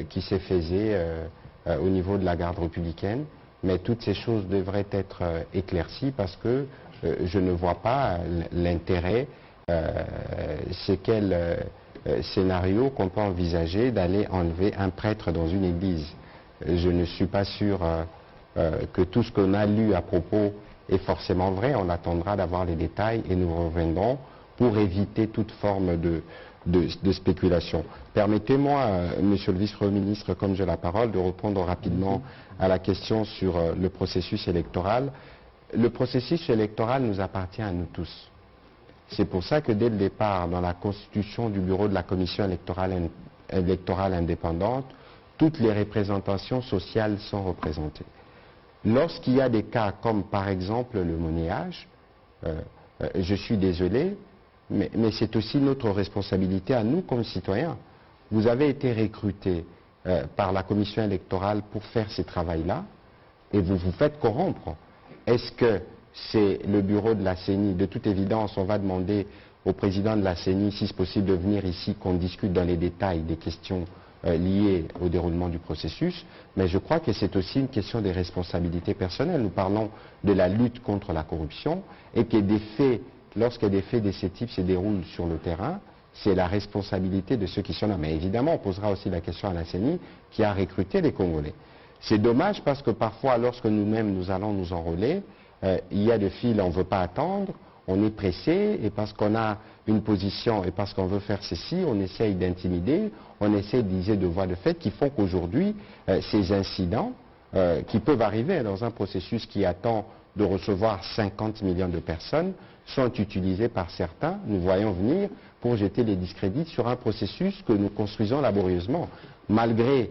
qui s'est faisé au niveau de la garde républicaine. Mais toutes ces choses devraient être éclaircies parce que je ne vois pas l'intérêt, c'est quel scénario qu'on peut envisager d'aller enlever un prêtre dans une église. Je ne suis pas sûr que tout ce qu'on a lu à propos est forcément vrai. On attendra d'avoir les détails et nous reviendrons pour éviter toute forme de spéculation. Permettez-moi, Monsieur le Vice-Premier ministre, comme j'ai la parole, de répondre rapidement à la question sur le processus électoral. Le processus électoral nous appartient à nous tous. C'est pour ça que dès le départ, dans la constitution du bureau de la commission électorale indépendante, toutes les représentations sociales sont représentées. Lorsqu'il y a des cas comme par exemple le monnayage, je suis désolé, mais c'est aussi notre responsabilité à nous comme citoyens. Vous avez été recrutés par la commission électorale pour faire ce travail-là et vous vous faites corrompre. Est-ce que c'est le bureau de la CENI? De toute évidence, on va demander au président de la CENI, si c'est possible, de venir ici, qu'on discute dans les détails des questions liées au déroulement du processus. Mais je crois que c'est aussi une question des responsabilités personnelles. Nous parlons de la lutte contre la corruption et que des faits, lorsque des faits de ce type se déroulent sur le terrain, c'est la responsabilité de ceux qui sont là. Mais évidemment, on posera aussi la question à la CENI qui a recruté les Congolais. C'est dommage parce que parfois, lorsque nous-mêmes nous allons nous enrôler, il y a des files, on ne veut pas attendre, on est pressé, et parce qu'on a une position et parce qu'on veut faire ceci, on essaye d'intimider, on essaye d'utiliser de voies de fait qui font qu'aujourd'hui, ces incidents qui peuvent arriver dans un processus qui attend de recevoir 50 millions de personnes sont utilisés par certains, nous voyons venir, pour jeter des discrédits sur un processus que nous construisons laborieusement. Malgré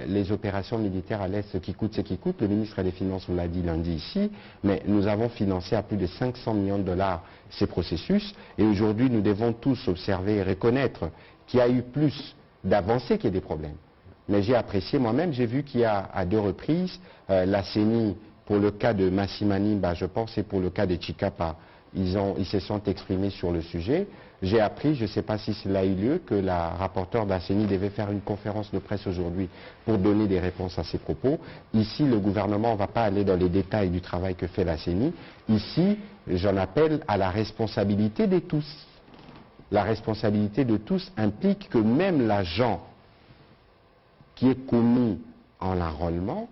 les opérations militaires à l'Est qui coûtent ce qui coûte, le ministre des Finances vous l'a dit lundi ici, mais nous avons financé à plus de 500 millions de dollars ces processus et aujourd'hui nous devons tous observer et reconnaître qu'il y a eu plus d'avancées qu'il y a des problèmes. Mais j'ai apprécié moi-même, j'ai vu qu'il y a à 2 reprises, la CENI pour le cas de Massimani, je pense, et pour le cas de Chikapa, ils se sont exprimés sur le sujet. J'ai appris, je ne sais pas si cela a eu lieu, que la rapporteure de la CENI devait faire une conférence de presse aujourd'hui pour donner des réponses à ces propos. Ici, le gouvernement ne va pas aller dans les détails du travail que fait la CENI. Ici, j'en appelle à la responsabilité de tous. La responsabilité de tous implique que même l'agent qui est commis en l'enrôlement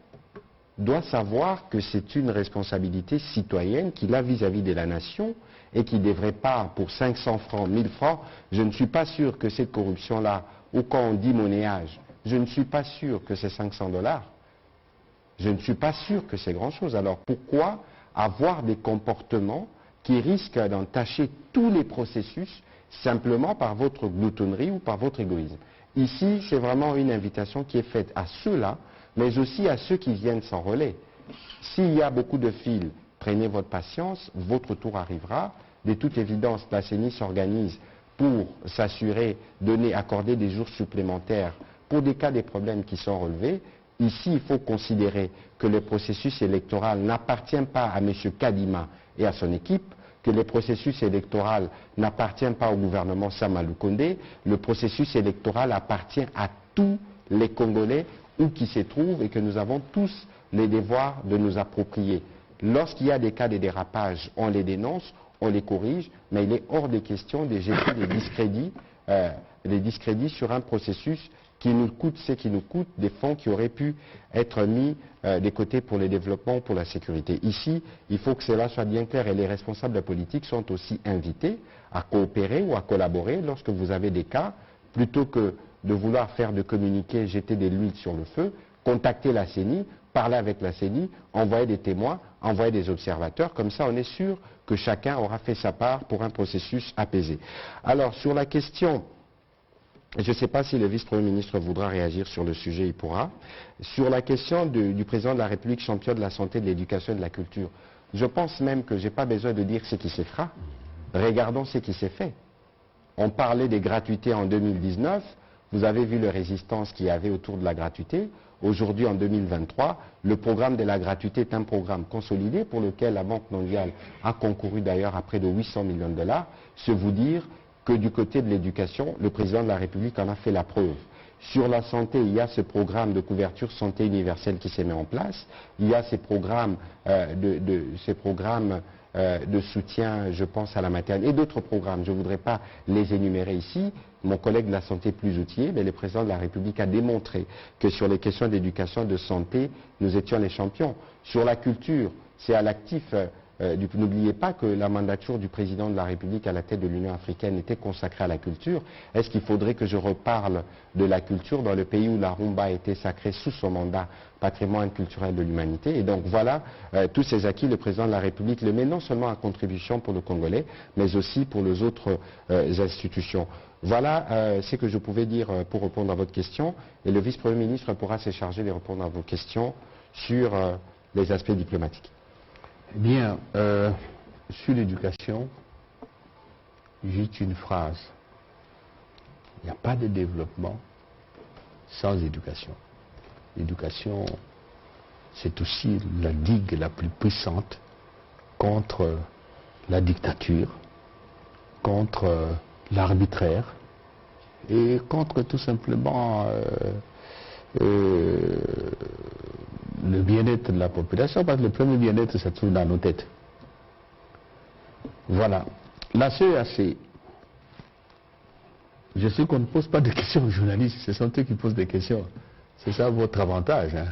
doit savoir que c'est une responsabilité citoyenne qu'il a vis-à-vis de la nation et qui ne devrait pas, pour 500 francs, 1000 francs, je ne suis pas sûr que cette corruption-là, ou quand on dit monnayage, je ne suis pas sûr que c'est 500 $, je ne suis pas sûr que c'est grand-chose. Alors pourquoi avoir des comportements qui risquent d'entacher tous les processus simplement par votre gloutonnerie ou par votre égoïsme? Ici, c'est vraiment une invitation qui est faite à ceux-là, mais aussi à ceux qui viennent s'enrôler. S'il y a beaucoup de fils, prenez votre patience, votre tour arrivera. De toute évidence, la CENI s'organise pour s'assurer, accorder des jours supplémentaires pour des cas des problèmes qui sont relevés. Ici, il faut considérer que le processus électoral n'appartient pas à M. Kadima et à son équipe, que le processus électoral n'appartient pas au gouvernement Samalou Kondé. Le processus électoral appartient à tous les Congolais où qu'ils se trouvent et que nous avons tous les devoirs de nous approprier. Lorsqu'il y a des cas de dérapage, on les dénonce, on les corrige, mais il est hors de question de jeter des discrédits sur un processus qui nous coûte ce qui nous coûte, des fonds qui auraient pu être mis des côtés pour le développement, pour la sécurité. Ici, il faut que cela soit bien clair et les responsables politiques sont aussi invités à coopérer ou à collaborer lorsque vous avez des cas, plutôt que de vouloir faire de communiqués, jeter de l'huile sur le feu, contacter la CENI, parler avec la CENI, envoyer des témoins, envoyer des observateurs, comme ça on est sûr que chacun aura fait sa part pour un processus apaisé. Alors sur la question, je ne sais pas si le vice-premier ministre voudra réagir sur le sujet, il pourra, sur la question du président de la République champion de la santé, de l'éducation et de la culture, je pense même que je n'ai pas besoin de dire ce qui se fera. Regardons ce qui s'est fait. On parlait des gratuités en 2019, vous avez vu les résistances qu'il y avait autour de la gratuité. Aujourd'hui, en 2023, le programme de la gratuité est un programme consolidé pour lequel la Banque mondiale a concouru d'ailleurs à près de 800 millions de $. C'est vous dire que du côté de l'éducation, le président de la République en a fait la preuve. Sur la santé, il y a ce programme de couverture santé universelle qui s'est mis en place. Il y a ces programmes de soutien, je pense à la maternité, et d'autres programmes. Je ne voudrais pas les énumérer ici. Mon collègue de la santé plus outillé, mais le président de la République a démontré que sur les questions d'éducation et de santé, nous étions les champions. Sur la culture, c'est à l'actif. N'oubliez pas que la mandature du président de la République à la tête de l'Union africaine était consacrée à la culture. Est-ce qu'il faudrait que je reparle de la culture dans le pays où la rumba a été sacrée sous son mandat patrimoine culturel de l'humanité? Et donc voilà, tous ces acquis, le président de la République le met non seulement à contribution pour le Congolais, mais aussi pour les autres institutions. Voilà ce que je pouvais dire pour répondre à votre question. Et le vice-premier ministre pourra se charger de répondre à vos questions sur les aspects diplomatiques. Bien, sur l'éducation, juste une phrase. Il n'y a pas de développement sans éducation. L'éducation, c'est aussi la digue la plus puissante contre la dictature, contre l'arbitraire et contre tout simplement le bien-être de la population, parce que le premier bien-être se trouve dans nos têtes. Voilà. La CEAC, je sais qu'on ne pose pas de questions aux journalistes, ce sont eux qui posent des questions. C'est ça votre avantage. Hein.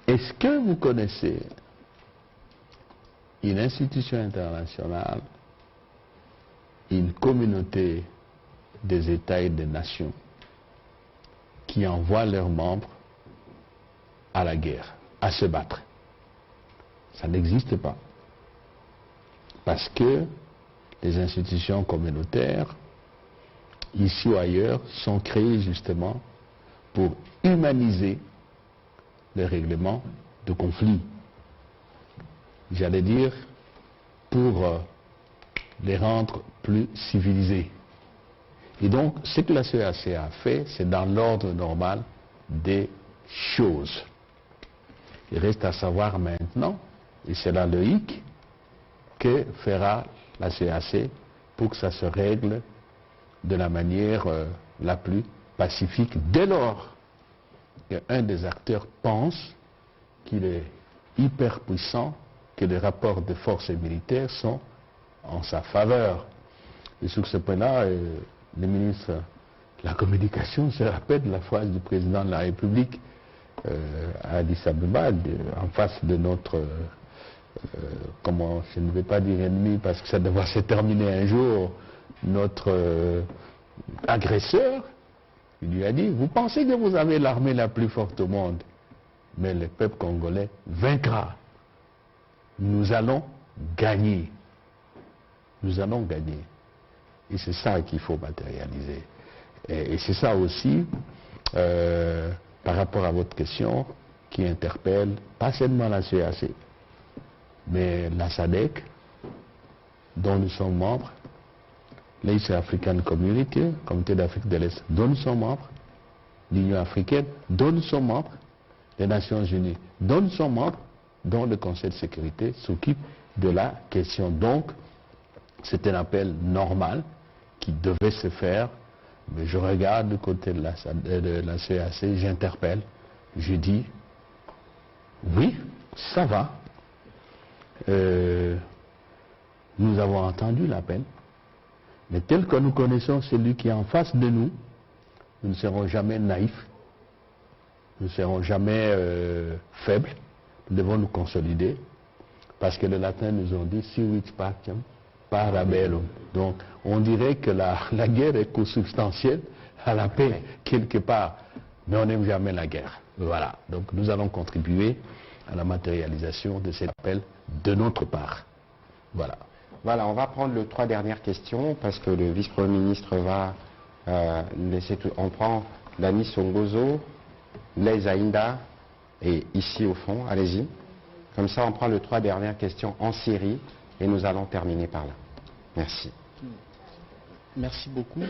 Est-ce que vous connaissez une institution internationale, une communauté des États et des nations qui envoient leurs membres à la guerre, à se battre? Ça n'existe pas. Parce que les institutions communautaires, ici ou ailleurs, sont créées justement pour humaniser les règlements de conflits. J'allais dire, pour les rendre plus civilisés. Et donc, ce que la CEAC a fait, c'est dans l'ordre normal des choses. Il reste à savoir maintenant, et c'est là le hic, que fera la CEAC pour que ça se règle de la manière la plus pacifique, dès lors qu'un des acteurs pense qu'il est hyper puissant, que les rapports de forces militaires sont en sa faveur. Et sur ce point-là, le ministre de la Communication se rappelle la phrase du président de la République à Addis Abeba, en face de notre, comment, je ne vais pas dire ennemi parce que ça devra se terminer un jour, notre agresseur. Il lui a dit, vous pensez que vous avez l'armée la plus forte au monde, mais le peuple congolais vaincra. Nous allons gagner. Nous allons gagner. Et c'est ça qu'il faut matérialiser. Et c'est ça aussi, par rapport à votre question, qui interpelle pas seulement la CEAC, mais la SADC, dont nous sommes membres, l'East African Community, Comité d'Afrique de l'Est, dont nous sommes membres, l'Union africaine, dont nous sommes membres, les Nations Unies, dont nous sommes membres, dont le Conseil de sécurité s'occupe de la question. Donc, c'est un appel normal qui devait se faire, mais je regarde du côté de la CEAC, j'interpelle, je dis, oui, ça va. Nous avons entendu l'appel, mais tel que nous connaissons celui qui est en face de nous, nous ne serons jamais naïfs, nous ne serons jamais faibles, nous devons nous consolider, parce que les latins nous ont dit, si vit pacem, para bellum. Donc, on dirait que la guerre est consubstantielle à la paix, quelque part, mais on n'aime jamais la guerre. Voilà, donc nous allons contribuer à la matérialisation de cet appel de notre part. Voilà. Voilà, on va prendre les 3 dernières questions parce que le vice-premier ministre va laisser tout. On prend Dani Songozo, Blaise Aïnda et ici au fond, allez-y. Comme ça, on prend les 3 dernières questions en série et nous allons terminer par là. Merci. Merci beaucoup.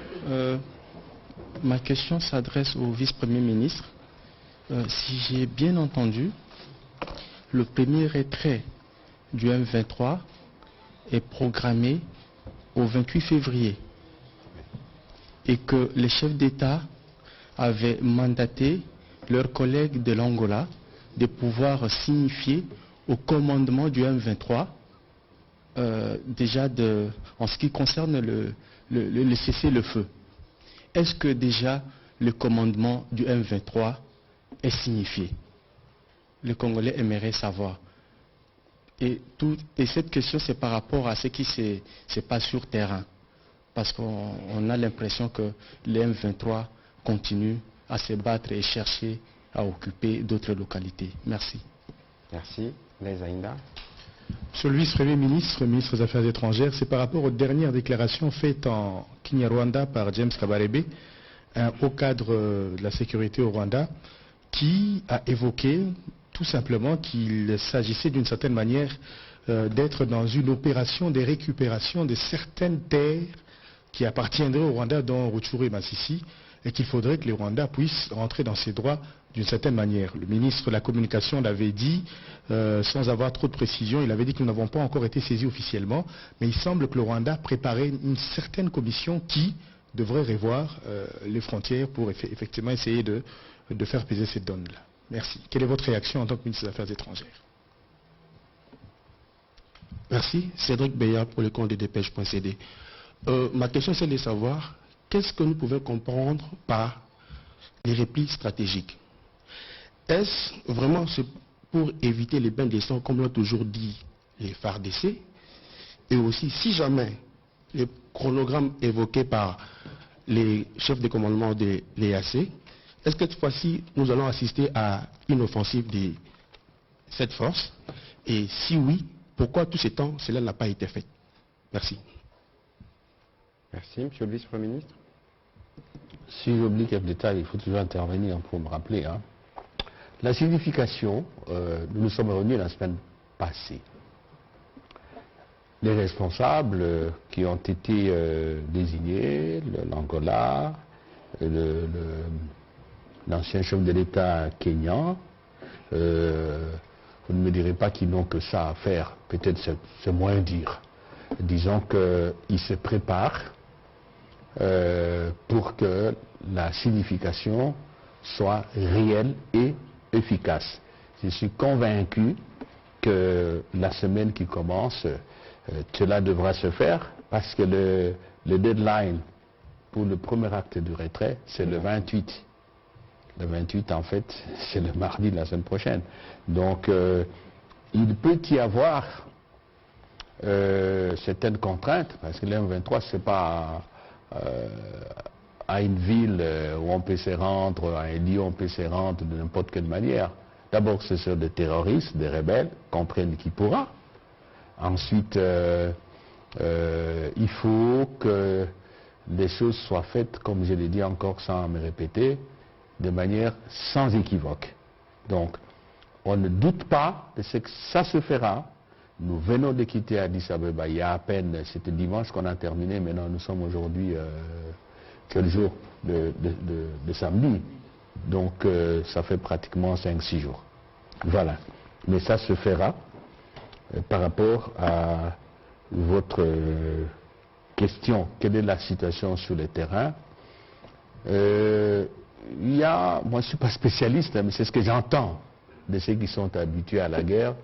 Ma question s'adresse au vice-premier ministre. Si j'ai bien entendu, le premier retrait du M23 est programmé au 28 février et que les chefs d'État avaient mandaté leurs collègues de l'Angola de pouvoir signifier au commandement du M23 déjà en ce qui concerne le cessez-le-feu. Est-ce que déjà le commandement du M23 est signifié? Les Congolais aimeraient savoir. Et cette question, c'est par rapport à ce qui se passe sur terrain. Parce qu'on a l'impression que les M23 continuent à se battre et chercher à occuper d'autres localités. Merci. Merci. Les Aïnda. Monsieur le vice-premier ministre, ministre des Affaires étrangères, c'est par rapport aux dernières déclarations faites en Kinyarwanda par James Kabarebe, un haut cadre de la sécurité au Rwanda, qui a évoqué tout simplement qu'il s'agissait d'une certaine manière d'être dans une opération de récupération de certaines terres qui appartiendraient au Rwanda, dont Rutshuru et Masisi, et qu'il faudrait que les Rwandais puissent rentrer dans ces droits d'une certaine manière. Le ministre de la Communication l'avait dit, sans avoir trop de précision, il avait dit que nous n'avons pas encore été saisis officiellement, mais il semble que le Rwanda préparait une certaine commission qui devrait revoir les frontières pour effectivement essayer de faire peser cette donne-là. Merci. Quelle est votre réaction en tant que ministre des Affaires étrangères? Merci. Cédric Beya pour le compte de dépêche.cd. Ma question c'est de savoir qu'est-ce que nous pouvons comprendre par les replis stratégiques. Est-ce vraiment pour éviter les bains de sang, comme l'ont toujours dit les FARDC? Et aussi, si jamais le chronogramme évoqué par les chefs de commandement de l'EAC, est-ce que cette fois-ci, nous allons assister à une offensive de cette force? Et si oui, pourquoi tout ce temps, cela n'a pas été fait? Merci. Merci. Monsieur le vice-premier ministre. Si j'oublie quelques détails, il faut toujours intervenir pour me rappeler. La signification, nous nous sommes réunis la semaine passée. Les responsables qui ont été désignés, l'Angola, l'ancien chef de l'État kényan, vous ne me direz pas qu'ils n'ont que ça à faire, peut-être c'est moins dire. Disons qu'ils se préparent pour que la signification soit réelle et efficace. Je suis convaincu que la semaine qui commence, cela devra se faire parce que le deadline pour le premier acte de retrait, c'est le 28. Le 28, en fait, c'est le mardi de la semaine prochaine. Donc, il peut y avoir certaines contraintes, parce que l'M23, c'est pas à une ville où on peut se rendre, à un lieu où on peut se rendre de n'importe quelle manière. D'abord, ce sont des terroristes, des rebelles, comprennent qui pourra. Ensuite, il faut que les choses soient faites, comme je l'ai dit encore sans me répéter, de manière sans équivoque. Donc, on ne doute pas de ce que ça se fera. Nous venons de quitter Addis Abeba il y a à peine, c'était dimanche qu'on a terminé, maintenant nous sommes aujourd'hui quel jour de samedi. Donc ça fait pratiquement 5-6 jours. Voilà. Mais ça se fera par rapport à votre question, quelle est la situation sur le terrain. Il y a, moi je ne suis pas spécialiste, mais c'est ce que j'entends de ceux qui sont habitués à la guerre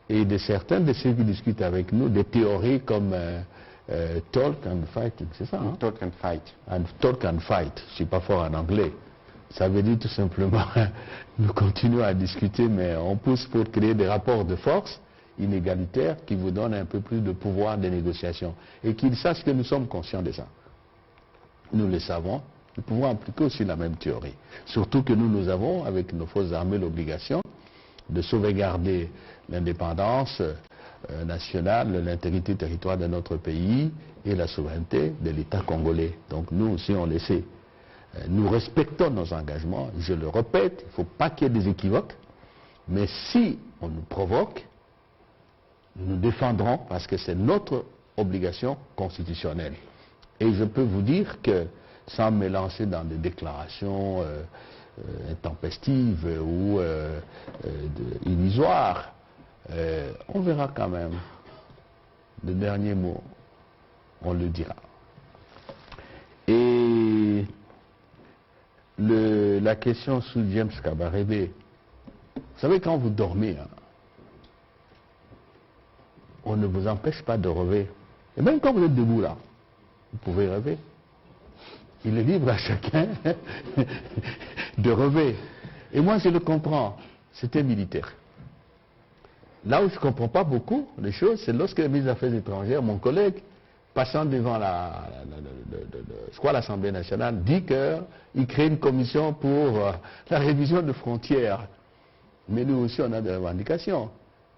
et de certains de ceux qui discutent avec nous, des théories comme talk and fight, c'est ça hein? Talk and fight. Talk and fight, je ne suis pas fort en anglais. Ça veut dire tout simplement, nous continuons à discuter, mais on pousse pour créer des rapports de force inégalitaires qui vous donnent un peu plus de pouvoir de négociation. Et qu'ils sachent que nous sommes conscients de ça. Nous le savons, nous pouvons appliquer aussi la même théorie. Surtout que nous avons, avec nos forces armées, l'obligation de sauvegarder l'indépendance nationale, l'intégrité territoriale de notre pays et la souveraineté de l'État congolais. Donc nous aussi, on le sait. Nous respectons nos engagements, je le répète, il ne faut pas qu'il y ait des équivoques, mais si on nous provoque, nous défendrons parce que c'est notre obligation constitutionnelle. Et je peux vous dire que, sans me lancer dans des déclarations intempestives ou illusoires, on verra quand même. Le dernier mot, on le dira. Et la question sous James Kabarebe, vous savez, quand vous dormez, hein, on ne vous empêche pas de rêver. Et même quand vous êtes debout là, vous pouvez rêver. Il est libre à chacun de rêver. Et moi, je le comprends. C'était militaire. Là où je ne comprends pas beaucoup les choses, c'est lorsque le ministre des Affaires étrangères, mon collègue, passant devant l'Assemblée nationale, dit qu'il crée une commission pour la révision de frontières. Mais nous aussi, on a des revendications.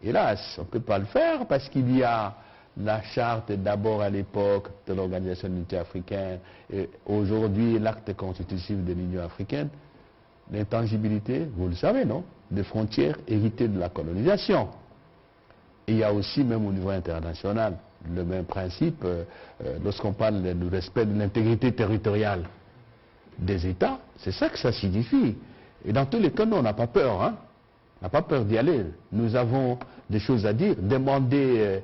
Hélas, on ne peut pas le faire parce qu'il y a la charte d'abord à l'époque de l'Organisation de l'Unité africaine et aujourd'hui l'acte constitutif de l'Union africaine. L'intangibilité, vous le savez, non? Des frontières héritées de la colonisation. Et il y a aussi, même au niveau international, le même principe, lorsqu'on parle du respect de l'intégrité territoriale des États, c'est ça que ça signifie. Et dans tous les cas, nous, on n'a pas peur, hein? On n'a pas peur d'y aller. Nous avons des choses à dire. Demandez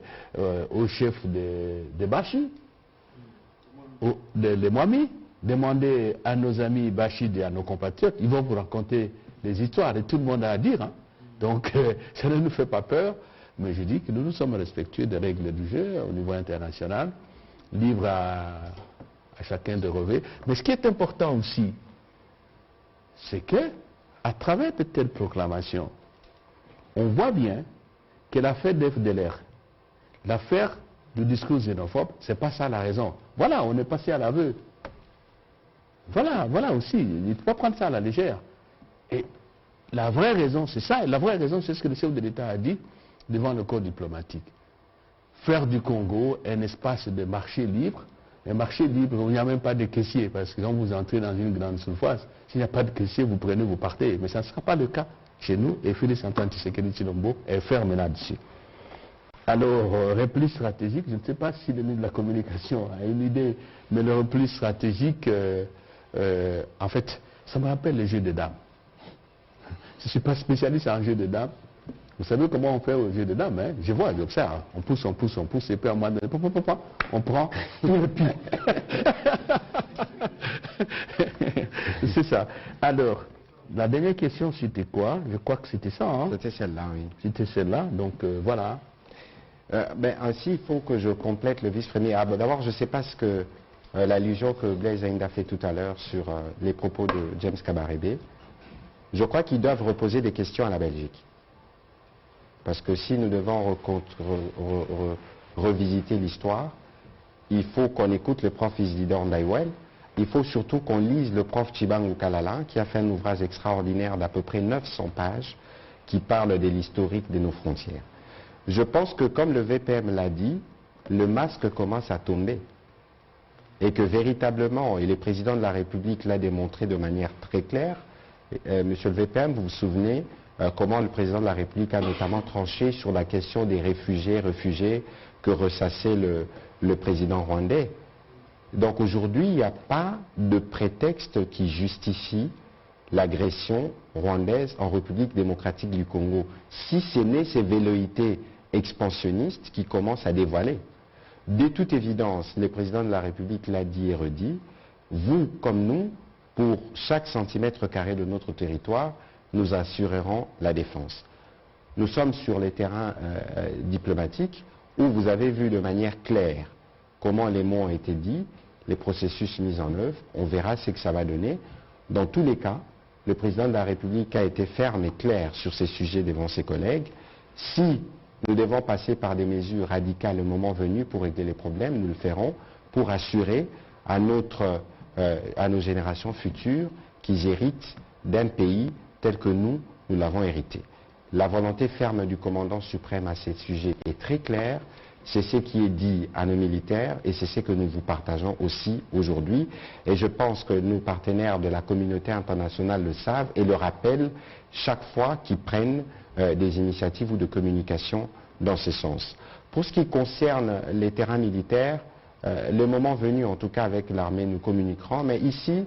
au chef des Bachis, des Mwami, demandez à nos amis Bachid et à nos compatriotes, ils vont vous raconter des histoires et tout le monde a à dire. Hein? Donc ça ne nous fait pas peur, mais je dis que nous sommes respectueux des règles du jeu au niveau international, libres à chacun de rêver. Mais ce qui est important aussi, c'est que à travers de telles proclamations, on voit bien que l'affaire d'FDLR, l'affaire du discours xénophobe, c'est pas ça la raison. Voilà, on est passé à l'aveu. Voilà aussi, il ne faut pas prendre ça à la légère. Et la vraie raison, c'est ça, et la vraie raison, c'est ce que le chef de l'État a dit devant le corps diplomatique. Faire du Congo un espace de marché libre, un marché libre où il n'y a même pas de caissier, parce que quand vous entrez dans une grande surface, s'il n'y a pas de caissier, vous prenez, vous partez. Mais ça ne sera pas le cas chez nous, et Félix Antoine Tshisekedi Tshilombo est ferme là-dessus. Alors, repli stratégique, je ne sais pas si le ministre de la Communication a une idée, mais le repli stratégique, en fait, ça me rappelle les jeux de dames. Je ne suis pas spécialiste en jeux de dames. Vous savez comment on fait aux jeux de dames, hein? Je vois, j'observe. On pousse, et puis à un moment donné, on prend, et puis... C'est ça. Alors, la dernière question, c'était quoi? Je crois que c'était ça. Hein? C'était celle-là, oui. C'était celle-là, donc voilà. Ainsi, il faut que je complète le vice-premier. Ah, d'abord, je ne sais pas ce que l'allusion que Blaise Aïnda fait tout à l'heure sur les propos de James Kabarebe. Je crois qu'ils doivent reposer des questions à la Belgique. Parce que si nous devons revisiter l'histoire, il faut qu'on écoute le prof Isidore Ndaiwel. Il faut surtout qu'on lise le prof Chibangu Kalala, qui a fait un ouvrage extraordinaire d'à peu près 900 pages, qui parle de l'historique de nos frontières. Je pense que, comme le VPM l'a dit, le masque commence à tomber. Et que véritablement, et le président de la République l'a démontré de manière très claire, monsieur le VPM, vous vous souvenez comment le président de la République a notamment tranché sur la question des réfugiés que ressassait le président rwandais. Donc aujourd'hui, il n'y a pas de prétexte qui justifie l'agression rwandaise en République démocratique du Congo, si ce n'est ces velléités expansionnistes qui commencent à dévoiler. De toute évidence, le président de la République l'a dit et redit, vous comme nous, pour chaque centimètre carré de notre territoire, nous assurerons la défense. Nous sommes sur les terrains diplomatiques où vous avez vu de manière claire comment les mots ont été dits, les processus mis en œuvre, on verra ce que ça va donner. Dans tous les cas, le président de la République a été ferme et clair sur ces sujets devant ses collègues. Si nous devons passer par des mesures radicales le moment venu pour régler les problèmes, nous le ferons pour assurer à nos générations futures qu'ils héritent d'un pays tel que nous l'avons hérité. La volonté ferme du commandant suprême à ces sujets est très claire. C'est ce qui est dit à nos militaires et c'est ce que nous vous partageons aussi aujourd'hui. Et je pense que nos partenaires de la communauté internationale le savent et le rappellent chaque fois qu'ils prennent des initiatives ou de communication dans ce sens. Pour ce qui concerne les terrains militaires, le moment venu, en tout cas avec l'armée, nous communiquerons. Mais ici,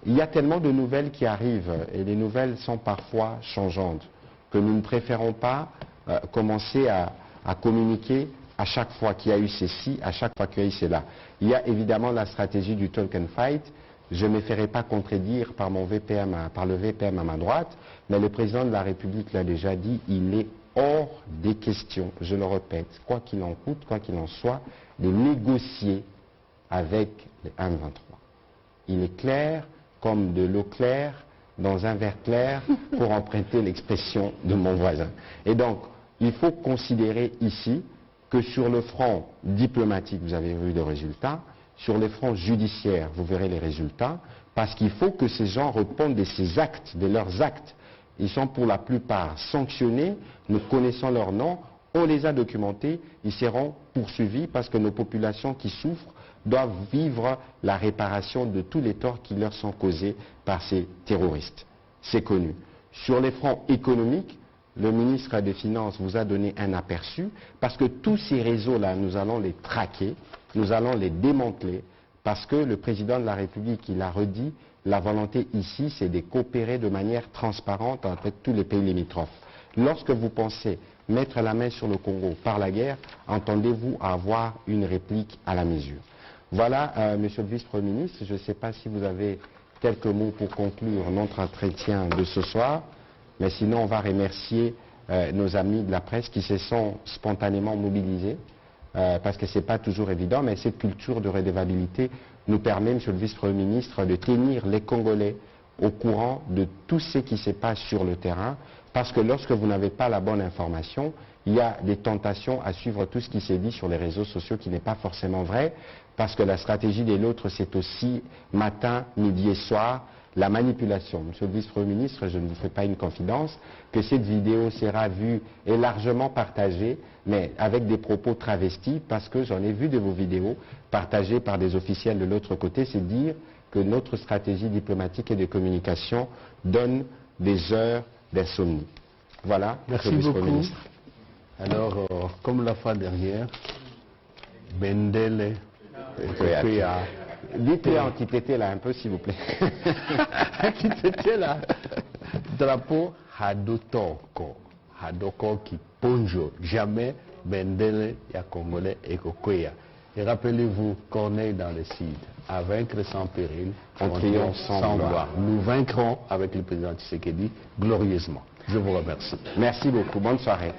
il y a tellement de nouvelles qui arrivent et les nouvelles sont parfois changeantes que nous ne préférons pas commencer à communiquer à chaque fois qu'il y a eu ceci, à chaque fois qu'il y a eu cela. Il y a évidemment la stratégie du talk and fight je ne me ferai pas contredire par le VPM à ma droite, mais le président de la République l'a déjà dit, il est hors des questions, je le répète, quoi qu'il en coûte, quoi qu'il en soit, de négocier avec les M23. Il est clair comme de l'eau claire dans un verre clair, pour emprunter l'expression de mon voisin. Et donc, il faut considérer ici que sur le front diplomatique, vous avez vu des résultats, sur le front judiciaire, vous verrez les résultats, parce qu'il faut que ces gens répondent de ces actes, de leurs actes. Ils sont pour la plupart sanctionnés, nous connaissons leur nom, on les a documentés, ils seront poursuivis parce que nos populations qui souffrent doivent vivre la réparation de tous les torts qui leur sont causés par ces terroristes. C'est connu. Sur les fronts économiques, le ministre des Finances vous a donné un aperçu, parce que tous ces réseaux-là, nous allons les traquer, nous allons les démanteler, parce que le président de la République, il a redit, la volonté ici, c'est de coopérer de manière transparente entre tous les pays limitrophes. Lorsque vous pensez mettre la main sur le Congo par la guerre, entendez-vous avoir une réplique à la mesure. Voilà, monsieur le vice-premier ministre, je ne sais pas si vous avez quelques mots pour conclure notre entretien de ce soir, mais sinon on va remercier nos amis de la presse qui se sont spontanément mobilisés, parce que ce n'est pas toujours évident, mais cette culture de redevabilité nous permet, monsieur le vice-premier ministre, de tenir les Congolais au courant de tout ce qui se passe sur le terrain, parce que lorsque vous n'avez pas la bonne information, il y a des tentations à suivre tout ce qui s'est dit sur les réseaux sociaux qui n'est pas forcément vrai, parce que la stratégie de l'autre, c'est aussi matin, midi et soir, la manipulation. Monsieur le vice-premier ministre, je ne vous fais pas une confidence, que cette vidéo sera vue et largement partagée, mais avec des propos travestis, parce que j'en ai vu de vos vidéos partagées par des officiels de l'autre côté, c'est dire que notre stratégie diplomatique et de communication donne des heures d'insomnie. Voilà, merci beaucoup. Alors, comme la fois dernière, Bendele, dites-le en Kipete là un peu s'il vous plaît. Kipete là. Drapeau Hadotoko. Hadoko qui ponjo. Jamais Bendele ya Congolais et Kokoya. Et rappelez-vous, Corneille dans le Cid, à vaincre sans péril, on triomphe sans gloire. Nous vaincrons avec le président Tshisekedi glorieusement. Je vous remercie. Merci beaucoup. Bonne soirée.